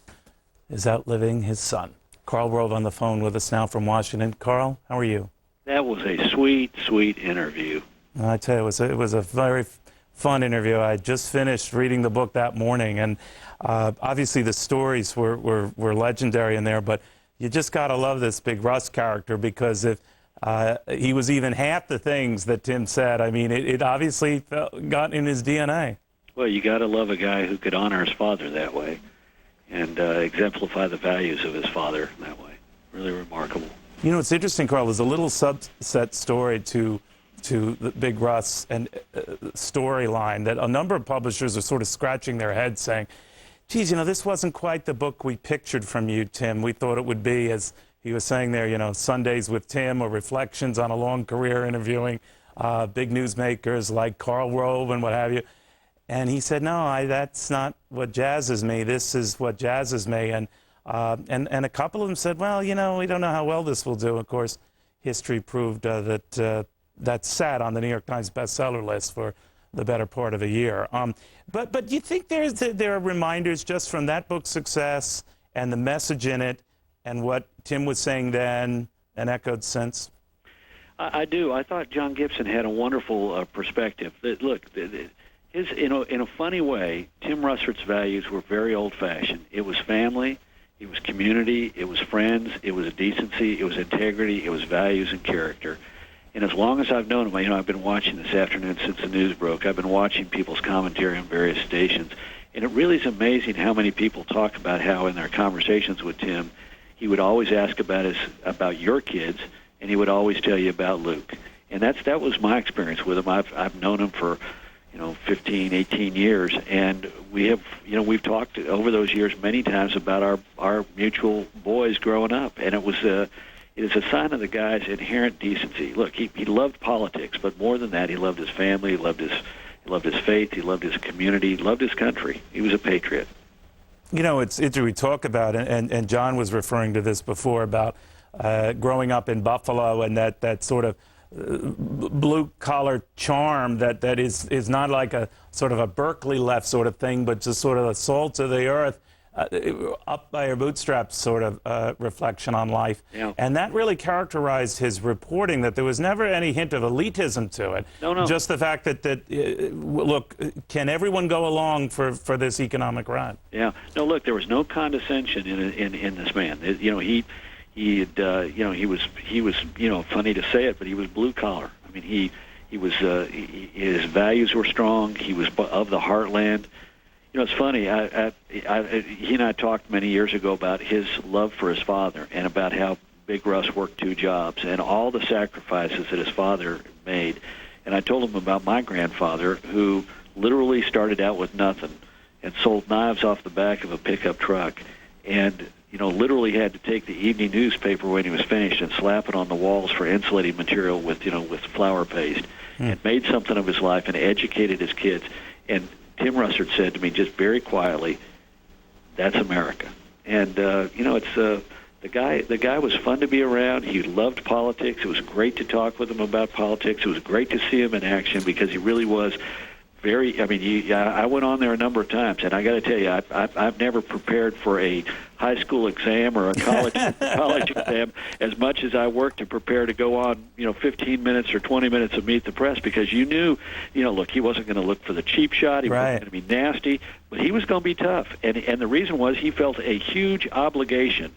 is outliving his son. Carl Rove on the phone with us now from Washington. Carl, how are you? That was a sweet, sweet interview. I tell you, it was a very fun interview. I just finished reading the book that morning, and obviously the stories were legendary in there, but you just got to love this Big Russ character, because if he was even half the things that Tim said, I mean, it obviously got in his DNA. Well, you got to love a guy who could honor his father that way and exemplify the values of his father that way. Really remarkable. It's interesting, Carl. There's a little subset story to the Big Russ and storyline that a number of publishers are sort of scratching their heads saying, geez, this wasn't quite the book we pictured from you, Tim. We thought it would be, as he was saying there, Sundays with Tim, or reflections on a long career interviewing big newsmakers like Carl Rove and what have you. And he said, no, that's not what jazzes me. This is what jazzes me. And a couple of them said, well, we don't know how well this will do. Of course, history proved that sat on the New York Times bestseller list for the better part of a year. But do you think there are reminders just from that book's success and the message in it and what Tim was saying then, and echoed since? I do. I thought John Gibson had a wonderful perspective. Look, his in a funny way, Tim Russert's values were very old-fashioned. It was family, it was community, it was friends, it was decency, it was integrity, it was values and character. And as long as I've known him, I've been watching this afternoon since the news broke. I've been watching people's commentary on various stations, and it really is amazing how many people talk about how in their conversations with Tim, he would always ask about your kids, and he would always tell you about Luke. And that was my experience with him. I've known him for 15, 18 years, and we've talked over those years many times about our mutual boys growing up, and it is a sign of the guy's inherent decency. Look, he loved politics, but more than that, he loved his family, he loved his faith, he loved his community, he loved his country. He was a patriot. It's interesting we talk about, and John was referring to this before, about growing up in Buffalo and that sort of blue-collar charm that is not like a sort of a Berkeley left sort of thing, but just sort of a salt of the earth, up by your bootstraps sort of reflection on life. Yeah. And that really characterized his reporting, that there was never any hint of elitism to it. No. Just the fact that look, can everyone go along for this economic ride? Yeah. No, look, there was no condescension in this man. He was funny to say it, but he was blue collar. I mean, his values were strong. He was of the heartland. It's funny. He and I talked many years ago about his love for his father and about how Big Russ worked 2 jobs and all the sacrifices that his father made. And I told him about my grandfather, who literally started out with nothing and sold knives off the back of a pickup truck, and literally had to take the evening newspaper when he was finished and slap it on the walls for insulating material with flour paste, and made something of his life and educated his kids. And Tim Russert said to me just very quietly, "That's America." And it's the guy was fun to be around. He loved politics. It was great to talk with him about politics. It was great to see him in action, because he really was very. I mean, I went on there a number of times, and I got to tell you, I've never prepared for a high school exam or a college exam as much as I worked to prepare to go on 15 minutes or 20 minutes of Meet the Press, because you knew, look, he wasn't going to look for the cheap shot. He wasn't going to be nasty, but he was going to be tough. And the reason was he felt a huge obligation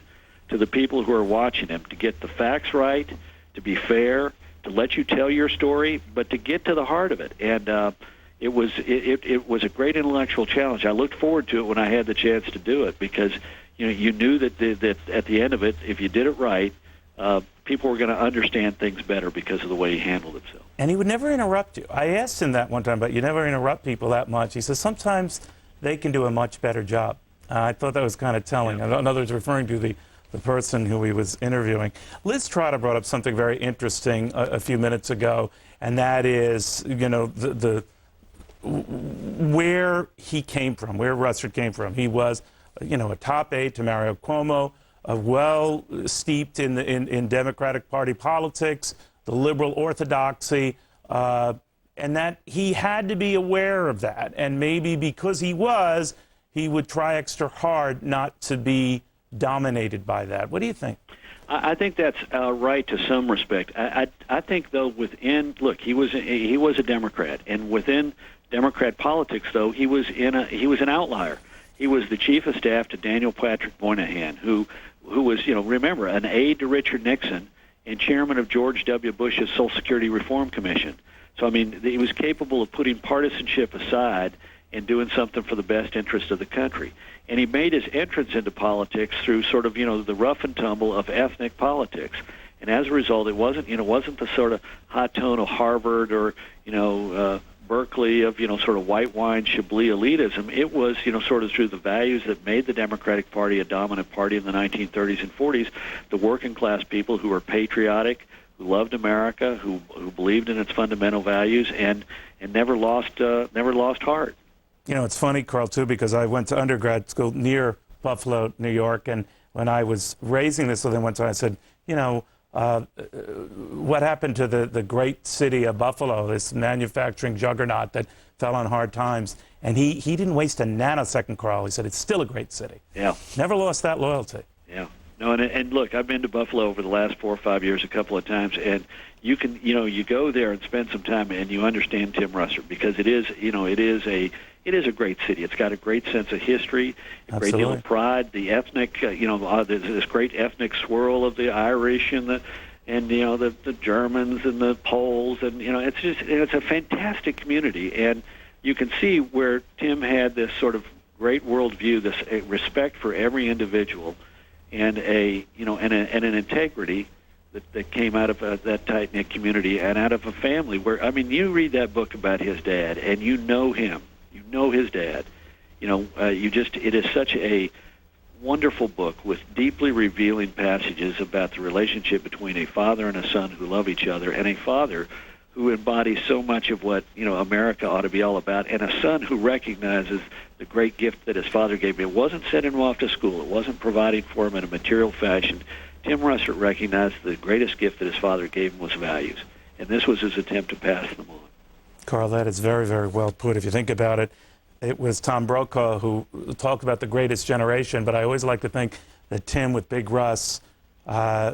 to the people who are watching him to get the facts right, to be fair, to let you tell your story, but to get to the heart of it. And it was a great intellectual challenge. I looked forward to it when I had the chance to do it, because you knew that at the end of it, if you did it right, people were going to understand things better because of the way he handled himself. And he would never interrupt you. I asked him that one time, but you never interrupt people that much. He says sometimes they can do a much better job. I thought that was kind of telling. Yeah. In other words, referring to the person who he was interviewing. Liz Trotter brought up something very interesting a few minutes ago, and that is, where he came from, where Russert came from. He was, a top aide to Mario Cuomo, well steeped in Democratic Party politics, the liberal orthodoxy, and that he had to be aware of that. And maybe because he would try extra hard not to be dominated by that. What do you think? I think that's right to some respect. I think, though, he was a Democrat, and within Democrat politics, though, he was an outlier. He was the chief of staff to Daniel Patrick Moynihan, who was, remember, an aide to Richard Nixon and chairman of George W. Bush's Social Security Reform Commission. So, I mean, he was capable of putting partisanship aside and doing something for the best interest of the country. And he made his entrance into politics through sort of, the rough and tumble of ethnic politics. And as a result, it wasn't the sort of hot tone of Harvard or, Berkeley of, sort of white wine Chablis elitism. It was, sort of through the values that made the Democratic Party a dominant party in the 1930s and 40s, the working class people who were patriotic, who loved America, who believed in its fundamental values, and never lost heart. It's funny, Carl, too, because I went to undergrad school near Buffalo, New York, and when I was raising this with him one time, I said, what happened to the great city of Buffalo, this manufacturing juggernaut that fell on hard times? And he didn't waste a nanosecond, Carl. He said, it's still a great city. Yeah. Never lost that loyalty. Yeah. No, and look, I've been to Buffalo over the last 4 or 5 years a couple of times, and you can, you go there and spend some time, and you understand Tim Russert, because it is a great city. It's got a great sense of history, a great deal of pride. The ethnic, this great ethnic swirl of the Irish and the Germans and the Poles, and it's a fantastic community, and you can see where Tim had this sort of great worldview, this respect for every individual, and an integrity that came out of that tight-knit community and out of a family where, I mean, you read that book about his dad and you know him, you know his dad, it is such a wonderful book with deeply revealing passages about the relationship between a father and a son who love each other, and a father who embodies so much of what America ought to be all about, and a son who recognizes the great gift that his father gave him. It wasn't sending him off to school. It wasn't providing for him in a material fashion. Tim Russert recognized the greatest gift that his father gave him was values, and this was his attempt to pass them on. Carl, that is very, very well put. If you think about it, it was Tom Brokaw who talked about the greatest generation, but I always like to think that Tim with Big Russ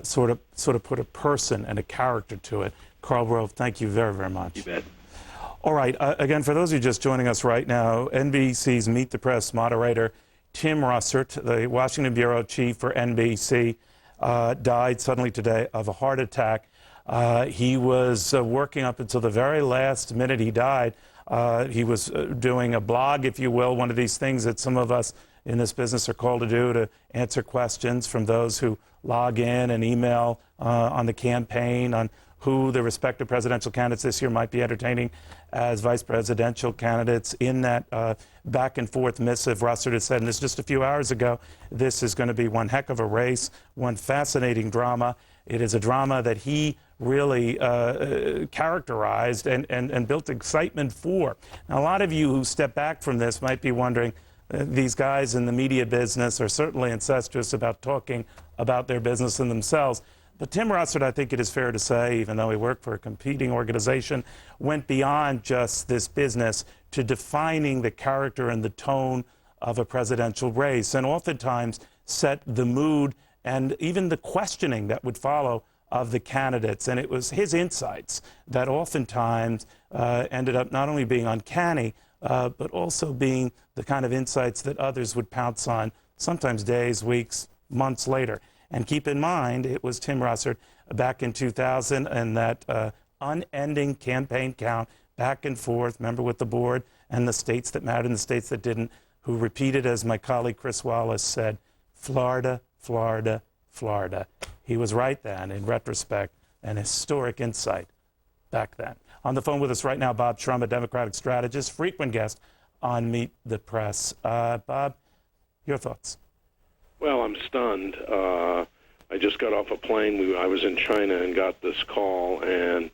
sort of put a person and a character to it. Carl Rove, thank you very, very much. You bet. All right, again, for those of you just joining us right now, NBC's Meet the Press moderator Tim Russert, the Washington bureau chief for NBC, died suddenly today of a heart attack. He was working up until the very last minute he died. He was doing a blog, if you will, one of these things that some of us in this business are called to do, to answer questions from those who log in and email on the campaign, on who the respective presidential candidates this year might be entertaining as vice presidential candidates. In that back and forth missive, Russert has said, and this just a few hours ago, this is going to be one heck of a race, one fascinating drama. It is a drama that he really characterized and built excitement for. Now, a lot of you who step back from this might be wondering, these guys in the media business are certainly incestuous about talking about their business and themselves. But Tim Russert, I think it is fair to say, even though he worked for a competing organization, went beyond just this business to defining the character and the tone of a presidential race, and oftentimes set the mood and even the questioning that would follow of the candidates. And it was his insights that oftentimes ended up not only being uncanny, but also being the kind of insights that others would pounce on, sometimes days, weeks, months later. And keep in mind, it was Tim Russert back in 2000 and that unending campaign count back and forth, remember, with the board and the states that mattered and the states that didn't, who repeated, as my colleague Chris Wallace said, Florida, Florida, Florida. He was right then, in retrospect, an historic insight back then. On the phone with us right now, Bob Shrum, a Democratic strategist, frequent guest on Meet the Press. Bob, your thoughts? Well, I'm stunned. I just got off a plane. I was in China and got this call, and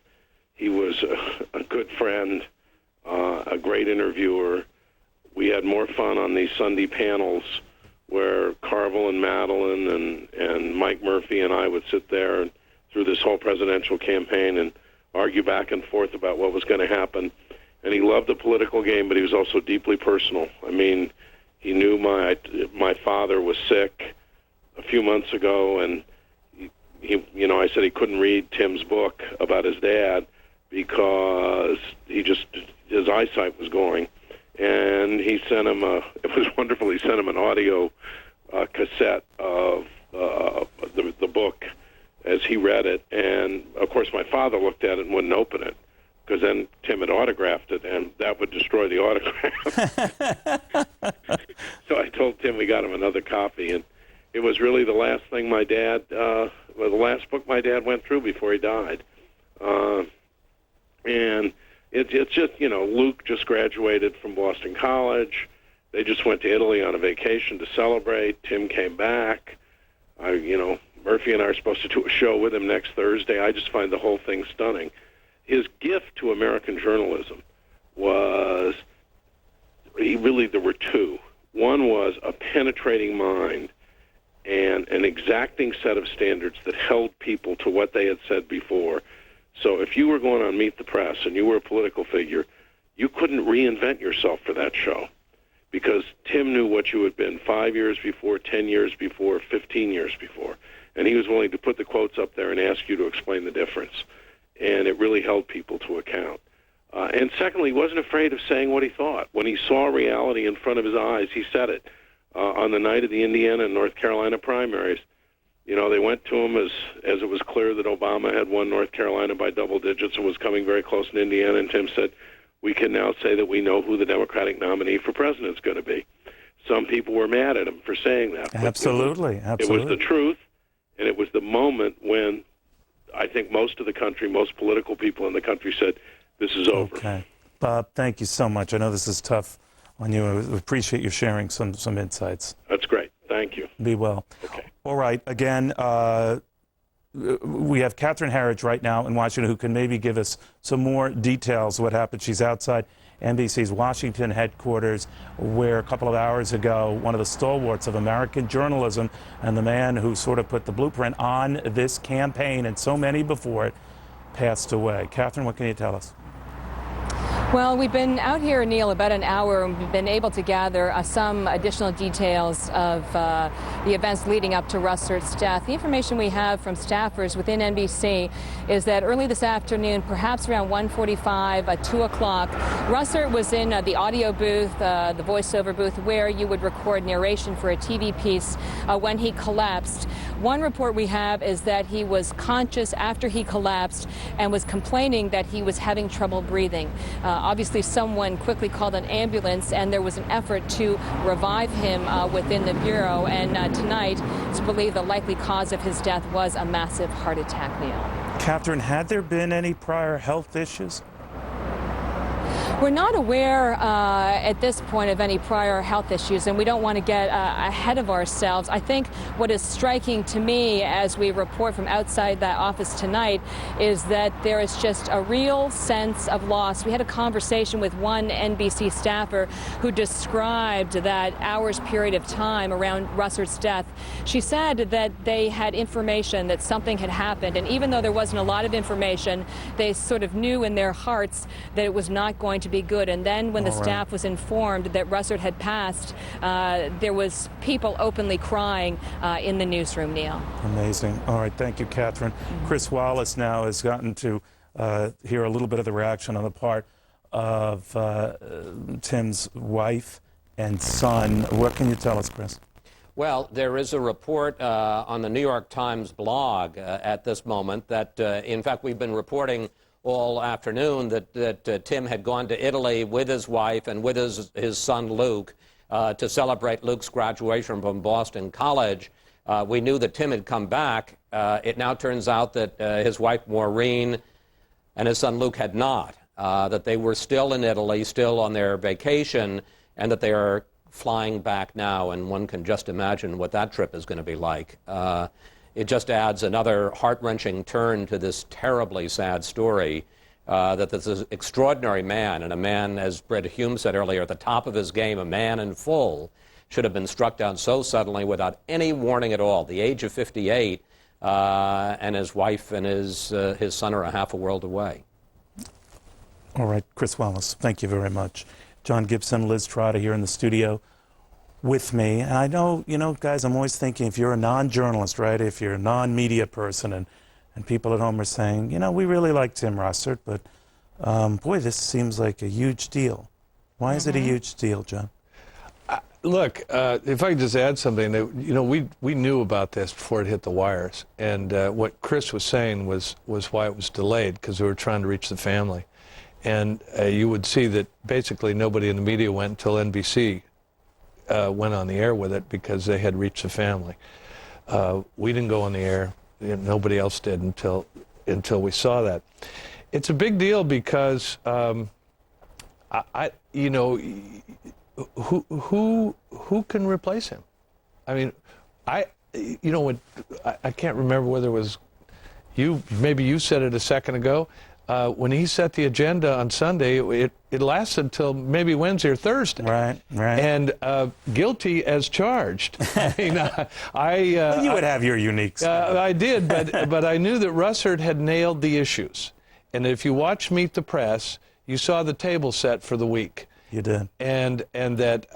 he was a good friend, a great interviewer. We had more fun on these Sunday panels where Carville and Madeline and Mike Murphy and I would sit there and through this whole presidential campaign and argue back and forth about what was going to happen. And he loved the political game, but he was also deeply personal. I mean, he knew my father was sick a few months ago, and I said he couldn't read Tim's book about his dad because his eyesight was going. And he sent him it was wonderful, he sent him an audio cassette of the book as he read it. And, of course, my father looked at it and wouldn't open it because then Tim had autographed it, and that would destroy the autograph. So I told Tim we got him another copy, and it was really the last thing the last book my dad went through before he died. And it's just, Luke just graduated from Boston College. They just went to Italy on a vacation to celebrate. Tim came back. Murphy and I are supposed to do a show with him next Thursday. I just find the whole thing stunning. His gift to American journalism was, there were two. One was a penetrating mind and an exacting set of standards that held people to what they had said before. So if you were going on Meet the Press and you were a political figure, you couldn't reinvent yourself for that show because Tim knew what you had been 5 years before, 10 years before, 15 years before. And he was willing to put the quotes up there and ask you to explain the difference. And it really held people to account. And secondly, he wasn't afraid of saying what he thought. When he saw reality in front of his eyes, he said it. On the night of the Indiana and North Carolina primaries, you know, they went to him as it was clear that Obama had won North Carolina by double digits and was coming very close in Indiana, and Tim said, we can now say that we know who the Democratic nominee for president is going to be. Some people were mad at him for saying that. Absolutely, absolutely. It was the truth, and it was the moment when I think most of the country, most political people in the country said, this is over. Okay. Bob, thank you so much. I know this is tough on you. I appreciate you sharing some insights. That's great. Thank you. Be well. Okay. All right. Again, we have Catherine Herridge right now in Washington who can maybe give us some more details of what happened. She's outside NBC's Washington headquarters, where a couple of hours ago, one of the stalwarts of American journalism and the man who sort of put the blueprint on this campaign and so many before it passed away. Catherine, what can you tell us? Well, we've been out here, Neil, about an hour, and we've been able to gather some additional details of the events leading up to Russert's death. The information we have from staffers within NBC is that early this afternoon, perhaps around 1:45, 2 o'clock, Russert was in the audio booth, the voiceover booth, where you would record narration for a TV piece when he collapsed. One report we have is that he was conscious after he collapsed and was complaining that he was having trouble breathing. Obviously, someone quickly called an ambulance, and there was an effort to revive him within the Bureau. And tonight, it's believed the likely cause of his death was a massive heart attack, Neil. Catherine, had there been any prior health issues? We're not aware at this point of any prior health issues, and we don't want to get ahead of ourselves. I think what is striking to me as we report from outside that office tonight is that there is just a real sense of loss. We had a conversation with one NBC staffer who described that hours period of time around Russert's death. She said that they had information that something had happened, and even though there wasn't a lot of information, they sort of knew in their hearts that it was not going to be good. And then when the staff was informed that Russert had passed, there was people openly crying in the newsroom, Neil. Amazing. All right, thank you, Catherine. Chris Wallace now has gotten to hear a little bit of the reaction on the part of Tim's wife and son. What can you tell us, Chris? Well, there is a report on the New York Times blog at this moment that, in fact, we've been reporting all afternoon that Tim had gone to Italy with his wife and with his son Luke to celebrate Luke's graduation from Boston College. We knew that Tim had come back. It now turns out that his wife Maureen and his son Luke had not, that they were still in Italy, still on their vacation, and that they are flying back now, and one can just imagine what that trip is going to be like. It just adds another heart-wrenching turn to this terribly sad story, that this extraordinary man, and a man, as Brett Hume said earlier, at the top of his game, a man in full, should have been struck down so suddenly without any warning at all. The age of 58, and his wife and his son are a half a world away. All right, Chris Wallace, thank you very much. John Gibson, Liz Trotta here in the studio with me. And I know, guys, I'm always thinking, if you're a non-journalist, right, if you're a non-media person, and people at home are saying, we really like Tim Russert, but boy, this seems like a huge deal. Why is it a huge deal, John? Look, if I could just add something, that we knew about this before it hit the wires, and what Chris was saying was why it was delayed, because we were trying to reach the family. And you would see that basically nobody in the media went until NBC went on the air with it, because they had reached the family. We didn't go on the air. Nobody else did until we saw that. It's a big deal because who can replace him? I mean, I can't remember whether it was you. Maybe you said it a second ago. When he set the agenda on Sunday, it lasted till maybe Wednesday or Thursday. Right. And guilty as charged. I mean, well, you would have your unique style. I did, but I knew that Russert had nailed the issues. And if you watch Meet the Press, you saw the table set for the week. You did. And that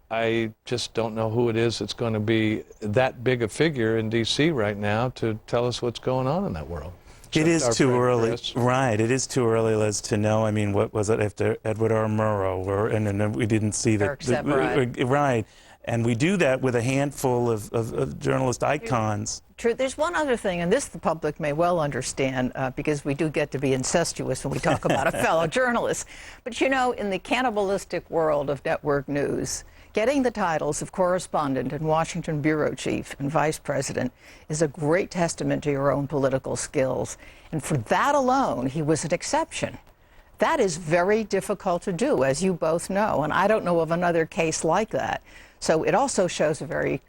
I just don't know who it is that's going to be that big a figure in D.C. right now to tell us what's going on in that world. It is too early, Chris. right? It is too early, Liz, to know. I mean, what was it after Edward R. Murrow, and then we didn't see Eric Sevareid. right? And we do that with a handful of journalist icons. True. There's one other thing, and this the public may well understand because we do get to be incestuous when we talk about a fellow journalist. But you know, in the cannibalistic world of network news, getting the titles of correspondent and Washington bureau chief and vice president is a great testament to your own political skills. And for that alone, he was an exception. That is very difficult to do, as you both know, and I don't know of another case like that. So it also shows a very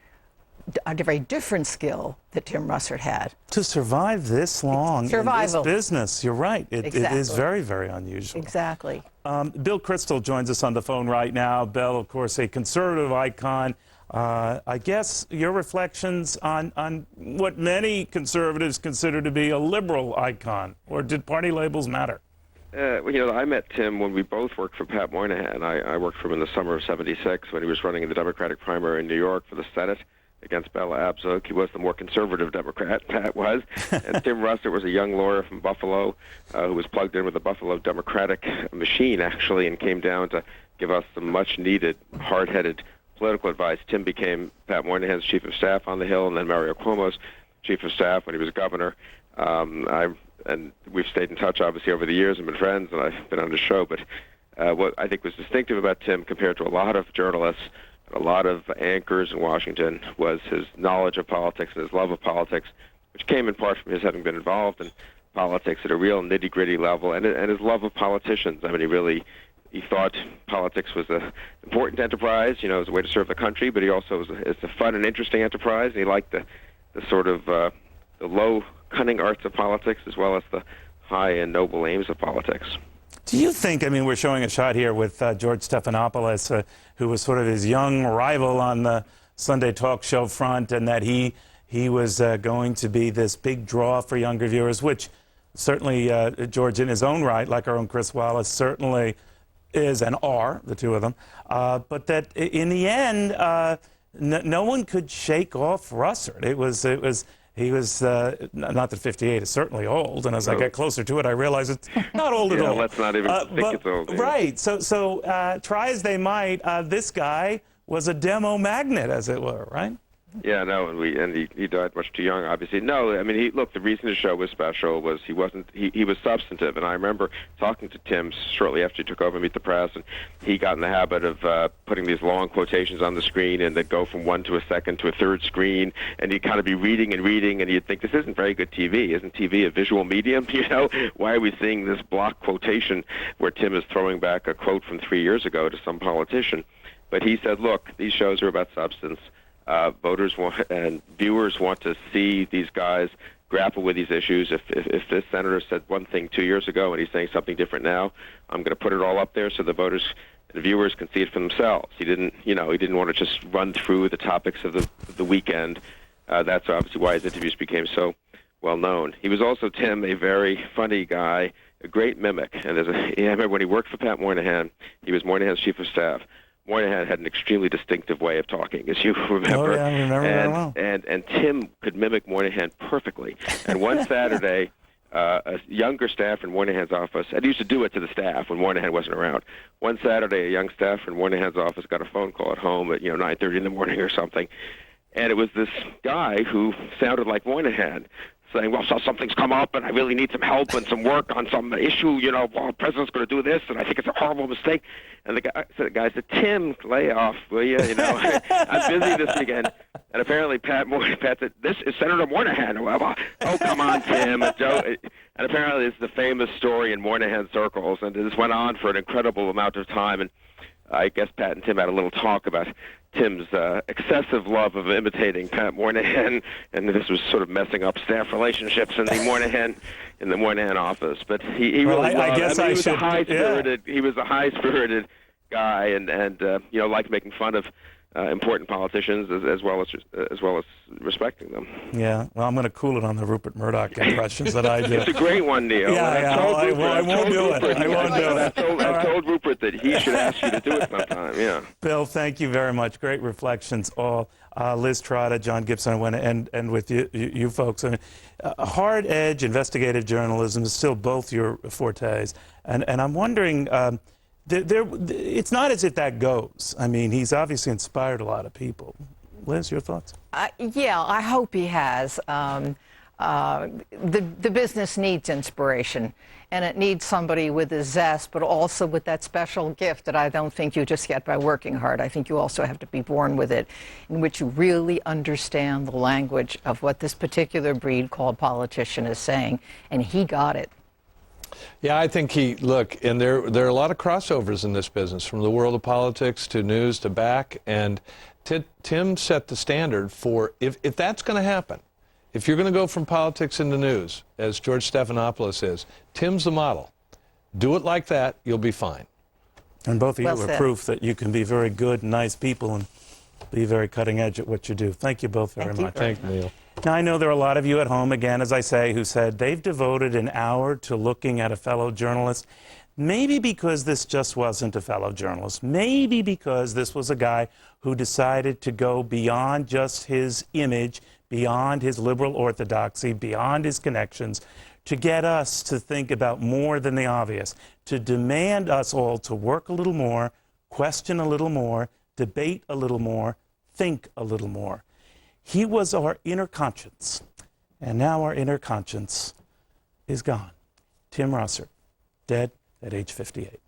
different skill that Tim Russert had. To survive this long in this business, you're right. It is very, very unusual. Exactly. Bill Kristol joins us on the phone right now. Bill, of course, a conservative icon. I guess your reflections on what many conservatives consider to be a liberal icon, or did party labels matter? Well, you know, I met Tim when we both worked for Pat Moynihan. I worked for him in the summer of '76 when he was running in the Democratic primary in New York for the Senate against Bella Abzug. He was the more conservative Democrat, Pat was. And Tim Russert was a young lawyer from Buffalo who was plugged in with the Buffalo Democratic machine, actually, and came down to give us some much-needed, hard-headed political advice. Tim became Pat Moynihan's chief of staff on the Hill, and then Mario Cuomo's chief of staff when he was governor. And we've stayed in touch, obviously, over the years and been friends, and I've been on the show. But what I think was distinctive about Tim compared to a lot of journalists, a lot of anchors in Washington, was his knowledge of politics and his love of politics, which came in part from his having been involved in politics at a real nitty-gritty level, and his love of politicians. I mean, he thought politics was an important enterprise, you know, as a way to serve the country, but he also it's a fun and interesting enterprise, and he liked the sort of the low, cunning arts of politics as well as the high and noble aims of politics. Do you think, I mean, we're showing a shot here with George Stephanopoulos, who was sort of his young rival on the Sunday talk show front, and that he was going to be this big draw for younger viewers, which certainly George in his own right, like our own Chris Wallace, certainly is and are, the two of them, but that in the end, no one could shake off Russert. He was, not that 58 is certainly old, and as I get closer to it, I realize it's not old at all. Let's not even think it's old. Yeah. Right, so try as they might, this guy was a demo magnet, as it were, right? Yeah, no, and he died much too young, obviously. No, I mean, look, the reason his show was special was he was substantive, and I remember talking to Tim shortly after he took over Meet the Press, and he got in the habit of putting these long quotations on the screen, and they'd go from one to a second to a third screen, and he'd kind of be reading, and you'd think, this isn't very good TV. Isn't TV a visual medium? You know, why are we seeing this block quotation where Tim is throwing back a quote from 3 years ago to some politician? But he said, look, these shows are about substance. Voters and viewers want to see these guys grapple with these issues. If this senator said one thing 2 years ago and he's saying something different now, I'm going to put it all up there so the voters and viewers can see it for themselves. He didn't want to just run through the topics of the weekend. That's obviously why his interviews became so well known. He was also, Tim, a very funny guy, a great mimic. And I remember when he worked for Pat Moynihan, he was Moynihan's chief of staff. Moynihan had an extremely distinctive way of talking, as you remember. Oh, yeah, I remember very well. And Tim could mimic Moynihan perfectly. And one Saturday, a younger staffer in Moynihan's office, and he used to do it to the staff when Moynihan wasn't around. One Saturday, a young staffer in Moynihan's office got a phone call at home at 9:30 in the morning or something, and it was this guy who sounded like Moynihan, saying, well, so something's come up, and I really need some help and some work on some issue, well, the president's going to do this, and I think it's a horrible mistake. And the guy said, Tim, lay off, will you? I'm busy this weekend. And apparently Pat said, this is Senator Moynihan. Oh, come on, Tim. And apparently it's the famous story in Moynihan circles, and this went on for an incredible amount of time. And I guess Pat and Tim had a little talk about Tim's excessive love of imitating Pat Moynihan, and this was sort of messing up staff relationships in the Moynihan office. But he really he was a high-spirited guy, and liked making fun of important politicians as well as respecting them. Yeah, well, I'm going to cool it on the Rupert Murdoch impressions that I do. It's a great one, Neil. I won't do it. I told Rupert that he should ask you to do it sometime. Yeah. Bill, thank you very much. Great reflections, all. Liz Trotta, John Gibson, I want to end with you folks. I mean, hard edge investigative journalism is still both your fortes, and I'm wondering. It's not as if that goes. I mean, he's obviously inspired a lot of people. Liz, your thoughts? Yeah, I hope he has. The business needs inspiration, and it needs somebody with a zest, but also with that special gift that I don't think you just get by working hard. I think you also have to be born with it, in which you really understand the language of what this particular breed called politician is saying, and he got it. Yeah, I think and there are a lot of crossovers in this business, from the world of politics to news to back, and Tim set the standard for if that's going to happen, if you're going to go from politics into news, as George Stephanopoulos is, Tim's the model. Do it like that, you'll be fine. And both of you are proof that you can be very good, nice people and be very cutting edge at what you do. Thank you both very much. Thank you, Neil. Now, I know there are a lot of you at home, again, as I say, who said they've devoted an hour to looking at a fellow journalist, maybe because this just wasn't a fellow journalist, maybe because this was a guy who decided to go beyond just his image, beyond his liberal orthodoxy, beyond his connections, to get us to think about more than the obvious, to demand us all to work a little more, question a little more, debate a little more, think a little more. He was our inner conscience, and now our inner conscience is gone. Tim Russert, dead at age 58.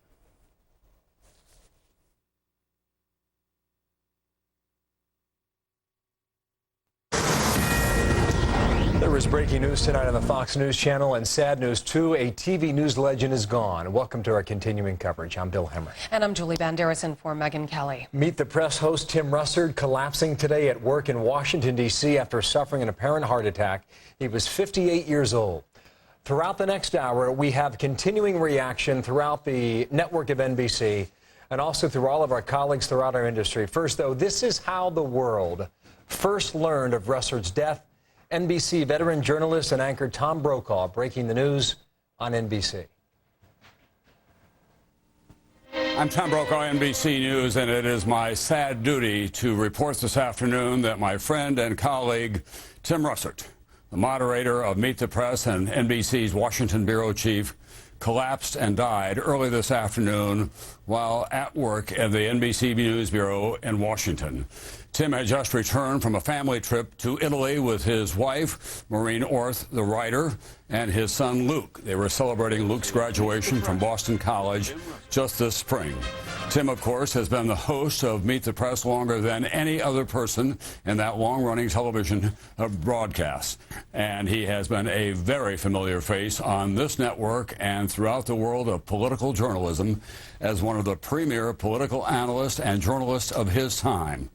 There is breaking news tonight on the Fox News Channel, and sad news, too. A TV news legend is gone. Welcome to our continuing coverage. I'm Bill Hemmer. And I'm Julie Banderas in for Megyn Kelly. Meet the Press host Tim Russert collapsing today at work in Washington, D.C. after suffering an apparent heart attack. He was 58 years old. Throughout the next hour, we have continuing reaction throughout the network of NBC and also through all of our colleagues throughout our industry. First, though, this is how the world first learned of Russert's death. NBC veteran journalist and anchor Tom Brokaw breaking the news on NBC. I'm Tom Brokaw, NBC News, and it is my sad duty to report this afternoon that my friend and colleague Tim Russert, the moderator of Meet the Press and NBC's Washington bureau chief, collapsed and died early this afternoon while at work at the NBC News Bureau in Washington. Tim had just returned from a family trip to Italy with his wife, Maureen Orth, the writer, and his son, Luke. They were celebrating Luke's graduation from Boston College just this spring. Tim, of course, has been the host of Meet the Press longer than any other person in that long-running television broadcast. And he has been a very familiar face on this network and throughout the world of political journalism as one of the premier political analysts and journalists of his time.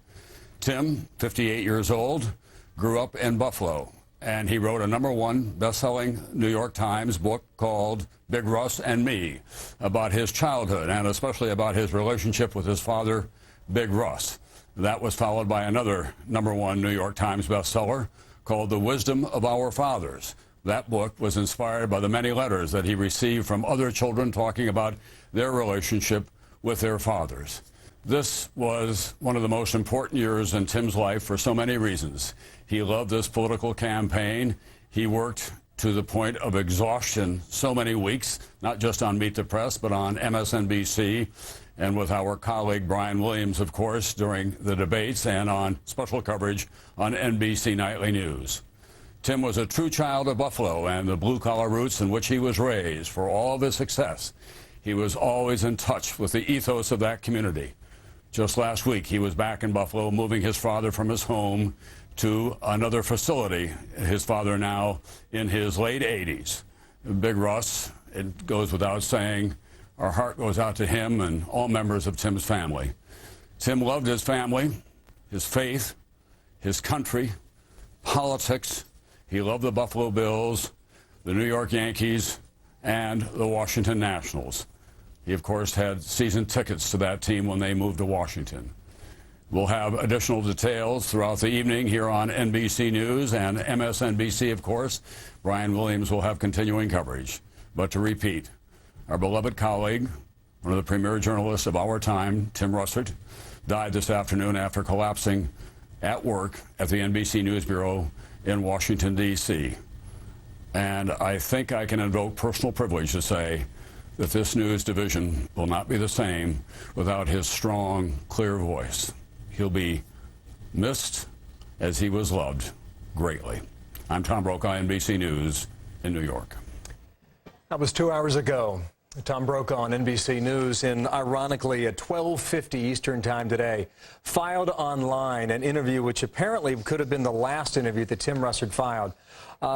Tim, 58 years old, grew up in Buffalo, and he wrote a #1 best-selling New York Times book called Big Russ and Me, about his childhood and especially about his relationship with his father, Big Russ. That was followed by another #1 New York Times bestseller called The Wisdom of Our Fathers. That book was inspired by the many letters that he received from other children talking about their relationship with their fathers. This was one of the most important years in Tim's life for so many reasons. He loved this political campaign. He worked to the point of exhaustion so many weeks, not just on Meet the Press, but on MSNBC and with our colleague Brian Williams, of course, during the debates and on special coverage on NBC Nightly News. Tim was a true child of Buffalo and the blue-collar roots in which he was raised. For all of his success, he was always in touch with the ethos of that community. Just last week, he was back in Buffalo, moving his father from his home to another facility. His father now in his late 80s. Big Russ, it goes without saying, our heart goes out to him and all members of Tim's family. Tim loved his family, his faith, his country, politics. He loved the Buffalo Bills, the New York Yankees, and the Washington Nationals. He, of course, had season tickets to that team when they moved to Washington. We'll have additional details throughout the evening here on NBC News and MSNBC, of course. Brian Williams will have continuing coverage. But to repeat, our beloved colleague, one of the premier journalists of our time, Tim Russert, died this afternoon after collapsing at work at the NBC News Bureau in Washington, D.C. And I think I can invoke personal privilege to say that this news division will not be the same without his strong, clear voice. He'll be missed as he was loved greatly. I'm Tom Brokaw, NBC News in New York. That was 2 hours ago. Tom Brokaw on NBC News, and ironically at 12:50 Eastern Time today, filed online an interview which apparently could have been the last interview that Tim Russert filed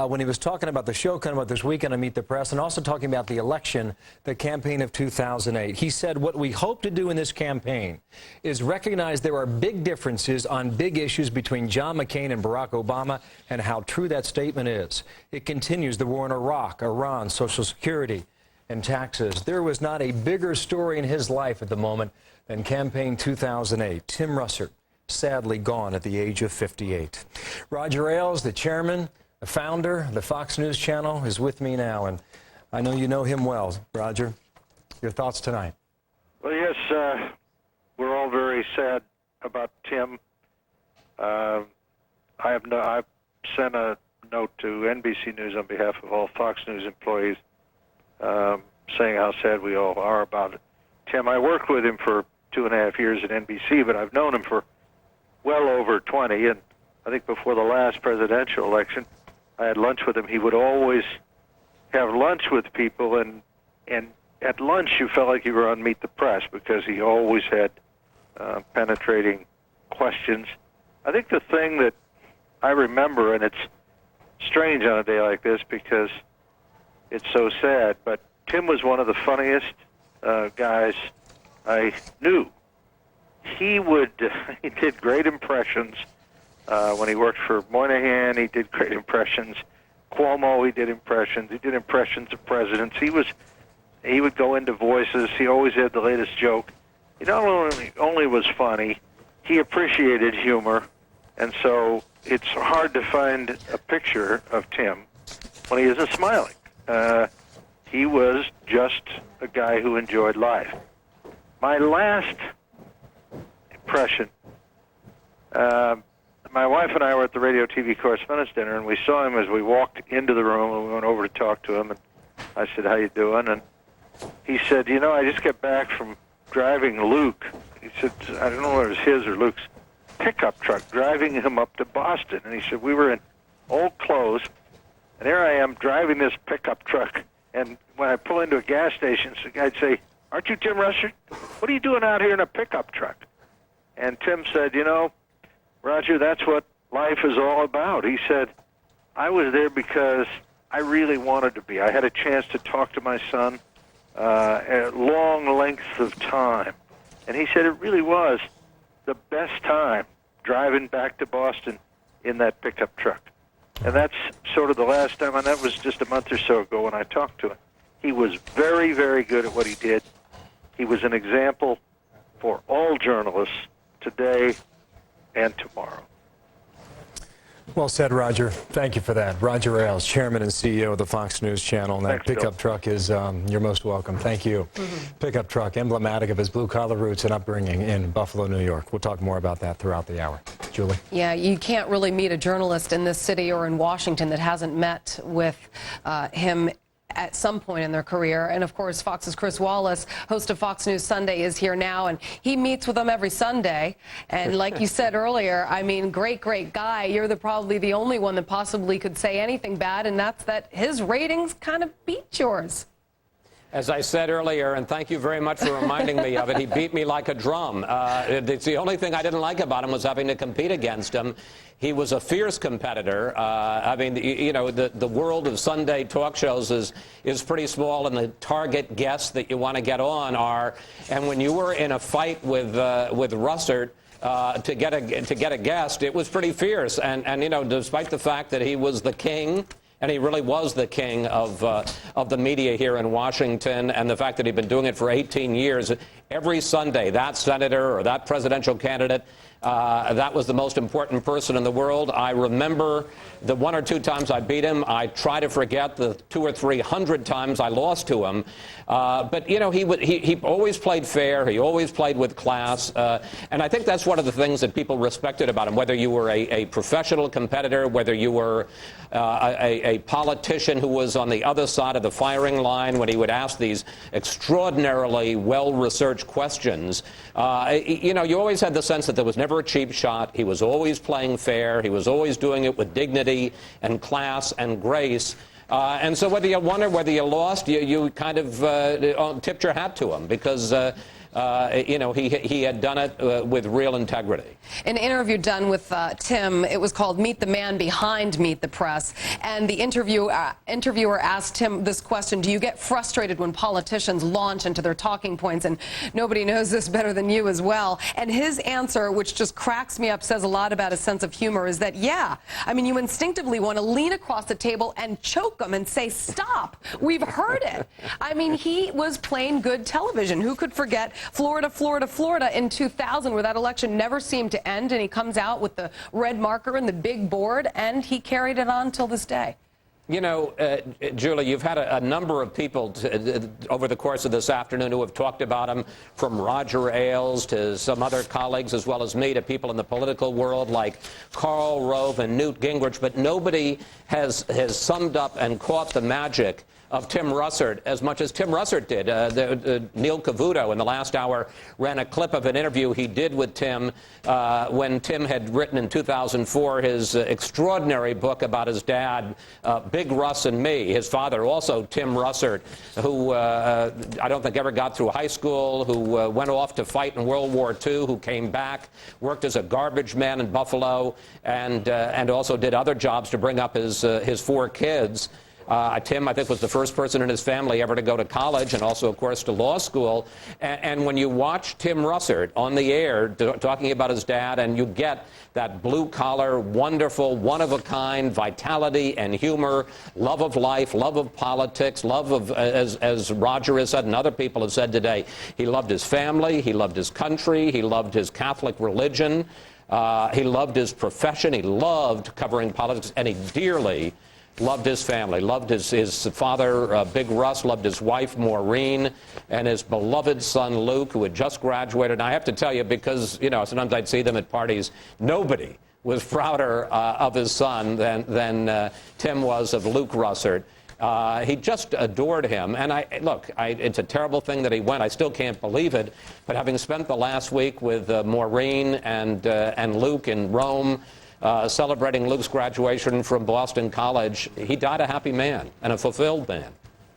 when he was talking about the show coming about this weekend on Meet the Press, and also talking about the election, the campaign of 2008. He said, what we hope to do in this campaign is recognize there are big differences on big issues between John McCain and Barack Obama, and how true that statement is. It continues the war in Iraq, Iran, Social Security, and taxes. There was not a bigger story in his life at the moment than campaign 2008. Tim Russert, sadly gone at the age of 58. Roger Ailes, the chairman, the founder of the Fox News Channel, is with me now, and I know you know him well. Roger, your thoughts tonight? Well, yes, we're all very sad about Tim. I've sent a note to NBC News on behalf of all Fox News employees, saying how sad we all are about it. Tim, I worked with him for 2.5 years at NBC, but I've known him for well over 20, and I think before the last presidential election, I had lunch with him. He would always have lunch with people, and at lunch you felt like you were on Meet the Press, because he always had penetrating questions. I think the thing that I remember, and it's strange on a day like this because it's so sad, but Tim was one of the funniest guys I knew. He did great impressions when he worked for Moynihan. He did great impressions. Cuomo, he did impressions. He did impressions of presidents. He would go into voices. He always had the latest joke. He not only was funny, he appreciated humor, and so it's hard to find a picture of Tim when he isn't smiling. He was just a guy who enjoyed life. My last impression, my wife and I were at the Radio TV Correspondents' Dinner, and we saw him as we walked into the room, and we went over to talk to him, and I said, how you doing? And he said, you know, I just got back from driving Luke. He said, I don't know whether it was his or Luke's pickup truck, driving him up to Boston. And he said, we were in old clothes, and here I am driving this pickup truck. And when I pull into a gas station, the guy'd say, aren't you Tim Russert? What are you doing out here in a pickup truck? And Tim said, you know, Roger, that's what life is all about. He said, I was there because I really wanted to be. I had a chance to talk to my son at long lengths of time. And he said it really was the best time driving back to Boston in that pickup truck. And that's sort of the last time, and that was just a month or so ago when I talked to him. He was very, very good at what he did. He was an example for all journalists today and tomorrow. Well said, Roger. Thank you for that. Roger Ailes, Chairman and CEO of the Fox News Channel. And that Thanks, pickup Bill. truck is, you're most welcome. Thank you. Pickup truck, emblematic of his blue-collar roots and upbringing in Buffalo, New York. We'll talk more about that throughout the hour. Julie? Yeah, you can't really meet a journalist in this city or in Washington that hasn't met with him at some point in their career. And of course, Fox's Chris Wallace, host of Fox News Sunday, is here now, and he meets with them every Sunday. And like you said earlier, I mean, great guy. You're probably the only one that possibly could say anything bad, and that's that his ratings kind of beat yours. As I said earlier, and thank you very much for reminding me of it, he beat me like a drum. It's the only thing I didn't like about him was having to compete against him. He was a fierce competitor. I mean, you know, the world of Sunday talk shows is pretty small, and the target guests that you want to get on are. And when you were in a fight with Russert to get a guest, it was pretty fierce. And you know, despite the fact that he was the king. And he really was the king of the media here in Washington, and the fact that he'd been doing it for 18 years, every Sunday, that senator or that presidential candidate, that was the most important person in the world. I remember the 1 or 2 times I beat him. I try to forget the 200 or 300 times I lost to him. But, you know, he always played fair. He always played with class. And I think that's one of the things that people respected about him, whether you were a professional competitor, whether you were a politician who was on the other side of the firing line when he would ask these extraordinarily well-researched questions. You know, you always had the sense that there was never a cheap shot. He was always playing fair. He was always doing it with dignity and class and grace. And so whether you won or whether you lost, you kind of tipped your hat to him because you know, he had done it with real integrity. An interview done with Tim, it was called Meet the Man Behind Meet the Press, and the interviewer asked him this question: do you get frustrated when politicians launch into their talking points? And nobody knows this better than you as well. And his answer, which just cracks me up, says a lot about his sense of humor, is that, yeah, I mean, you instinctively want to lean across the table and choke them and say, stop, we've heard it. I mean, he was playing good television. Who could forget Florida, Florida, Florida in 2000, where that election never seemed to end, and he comes out with the red marker and the big board, and he carried it on till this day. You know, Julie, you've had a number of people over the course of this afternoon who have talked about him, from Roger Ailes to some other colleagues, as well as me, to people in the political world like Karl Rove and Newt Gingrich, but nobody has summed up and caught the magic of Tim Russert as much as Tim Russert did. Neil Cavuto in the last hour ran a clip of an interview he did with Tim when Tim had written in 2004 his extraordinary book about his dad, Big Russ and Me. His father, also Tim Russert, who I don't think ever got through high school, who went off to fight in World War II, who came back, worked as a garbage man in Buffalo, and also did other jobs to bring up his 4 kids. Tim, I think, was the first person in his family ever to go to college and also, of course, to law school. And when you watch Tim Russert on the air talking about his dad, and you get that blue-collar, wonderful, one-of-a-kind vitality and humor, love of life, love of politics, love of, as Roger has said and other people have said today, he loved his family, he loved his country, he loved his Catholic religion, he loved his profession, he loved covering politics, and he dearly loved his family, loved his father, Big Russ, loved his wife, Maureen, and his beloved son, Luke, who had just graduated. And I have to tell you, because, you know, sometimes I'd see them at parties, nobody was prouder of his son than Tim was of Luke Russert. He just adored him. And it's a terrible thing that he went. I still can't believe it. But having spent the last week with Maureen and Luke in Rome, celebrating Luke's graduation from Boston College, he died a happy man and a fulfilled man.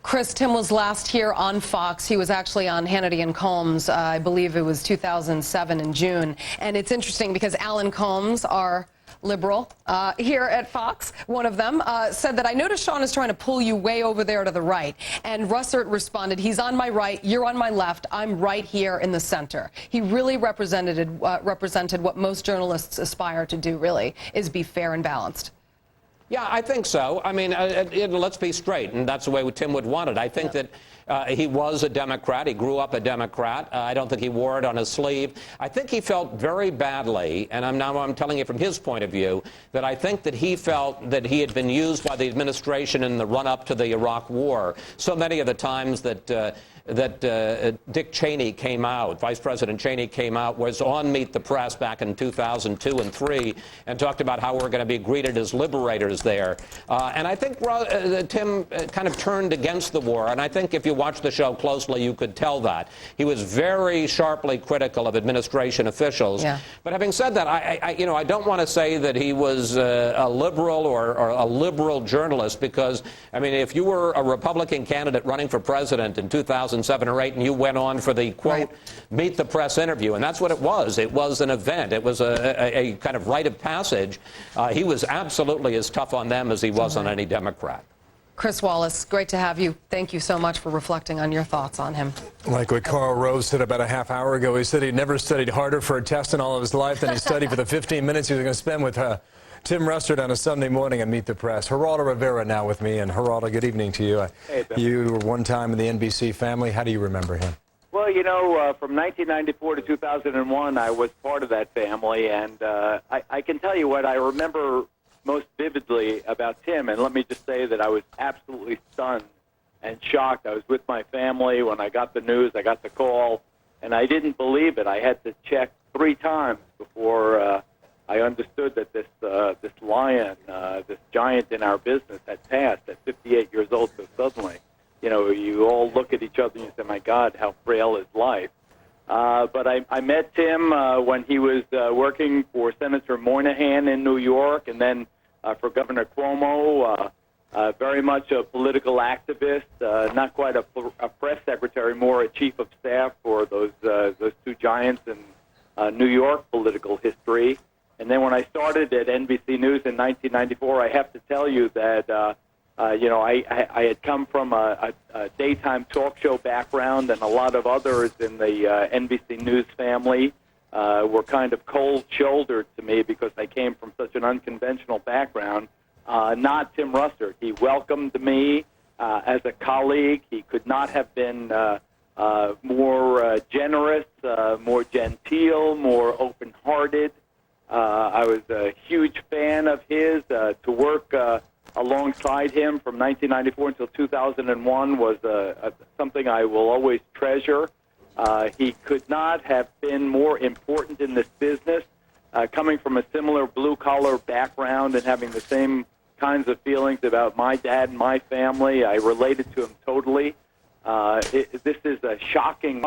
Chris, Tim was last here on Fox. He was actually on Hannity and Combs, I believe it was 2007 in June. And it's interesting because Alan Combs, our liberal here at Fox, one of them, said that, I noticed Sean is trying to pull you way over there to the right. And Russert responded, he's on my right, you're on my left, I'm right here in the center. He really represented what most journalists aspire to do, really, is be fair and balanced. Yeah, I think so. I mean, let's be straight, and that's the way Tim would want it. I think that he was a Democrat. He grew up a Democrat. I don't think he wore it on his sleeve. I think he felt very badly, and I'm telling you from his point of view, that I think that he felt that he had been used by the administration in the run-up to the Iraq War. So many of the times that Dick Cheney came out, Vice President Cheney came out, was on Meet the Press back in 2002 and 3, and talked about how we're going to be greeted as liberators there. And I think Tim kind of turned against the war, and I think if you watch the show closely, you could tell that. He was very sharply critical of administration officials. Yeah. But having said that, I don't want to say that he was a liberal or a liberal journalist, because, I mean, if you were a Republican candidate running for president in 2007 or 8, and you went on for the, quote, Meet the Press interview, and that's what it was. It was an event. It was a kind of rite of passage. He was absolutely as tough on them as he was on any Democrat. Chris Wallace, great to have you. Thank you so much for reflecting on your thoughts on him. Like what Karl Rove said about a half hour ago, he said he'd never studied harder for a test in all of his life than he studied for the 15 minutes he was going to spend with Tim Russert on a Sunday morning at Meet the Press. Geraldo Rivera now with me. And Geraldo, good evening to you. Hey, Ben. You were one time in the NBC family. How do you remember him? Well, from 1994 to 2001, I was part of that family, and I can tell you what I remember most vividly about Tim, and let me just say that I was absolutely stunned and shocked. I was with my family when I got the news, I got the call, and I didn't believe it. I had to check 3 times before I understood that this lion, this giant in our business had passed at 58 years old so suddenly. You all look at each other and you say, my God, how frail is life. But I met Tim when he was working for Senator Moynihan in New York, and then for Governor Cuomo, very much a political activist, not quite a press secretary, more a chief of staff for those 2 giants in New York political history. And then when I started at NBC News in 1994, I have to tell you that I had come from a daytime talk show background, and a lot of others in the NBC News family were kind of cold-shouldered to me because I came from such an unconventional background. Not Tim Russert. He welcomed me as a colleague. He could not have been more generous, more genteel, more open-hearted. I was a huge fan of his. To work alongside him from 1994 until 2001 was something I will always treasure. He could not have been more important in this business. Coming from a similar blue-collar background and having the same kinds of feelings about my dad and my family, I related to him totally. This is a shocking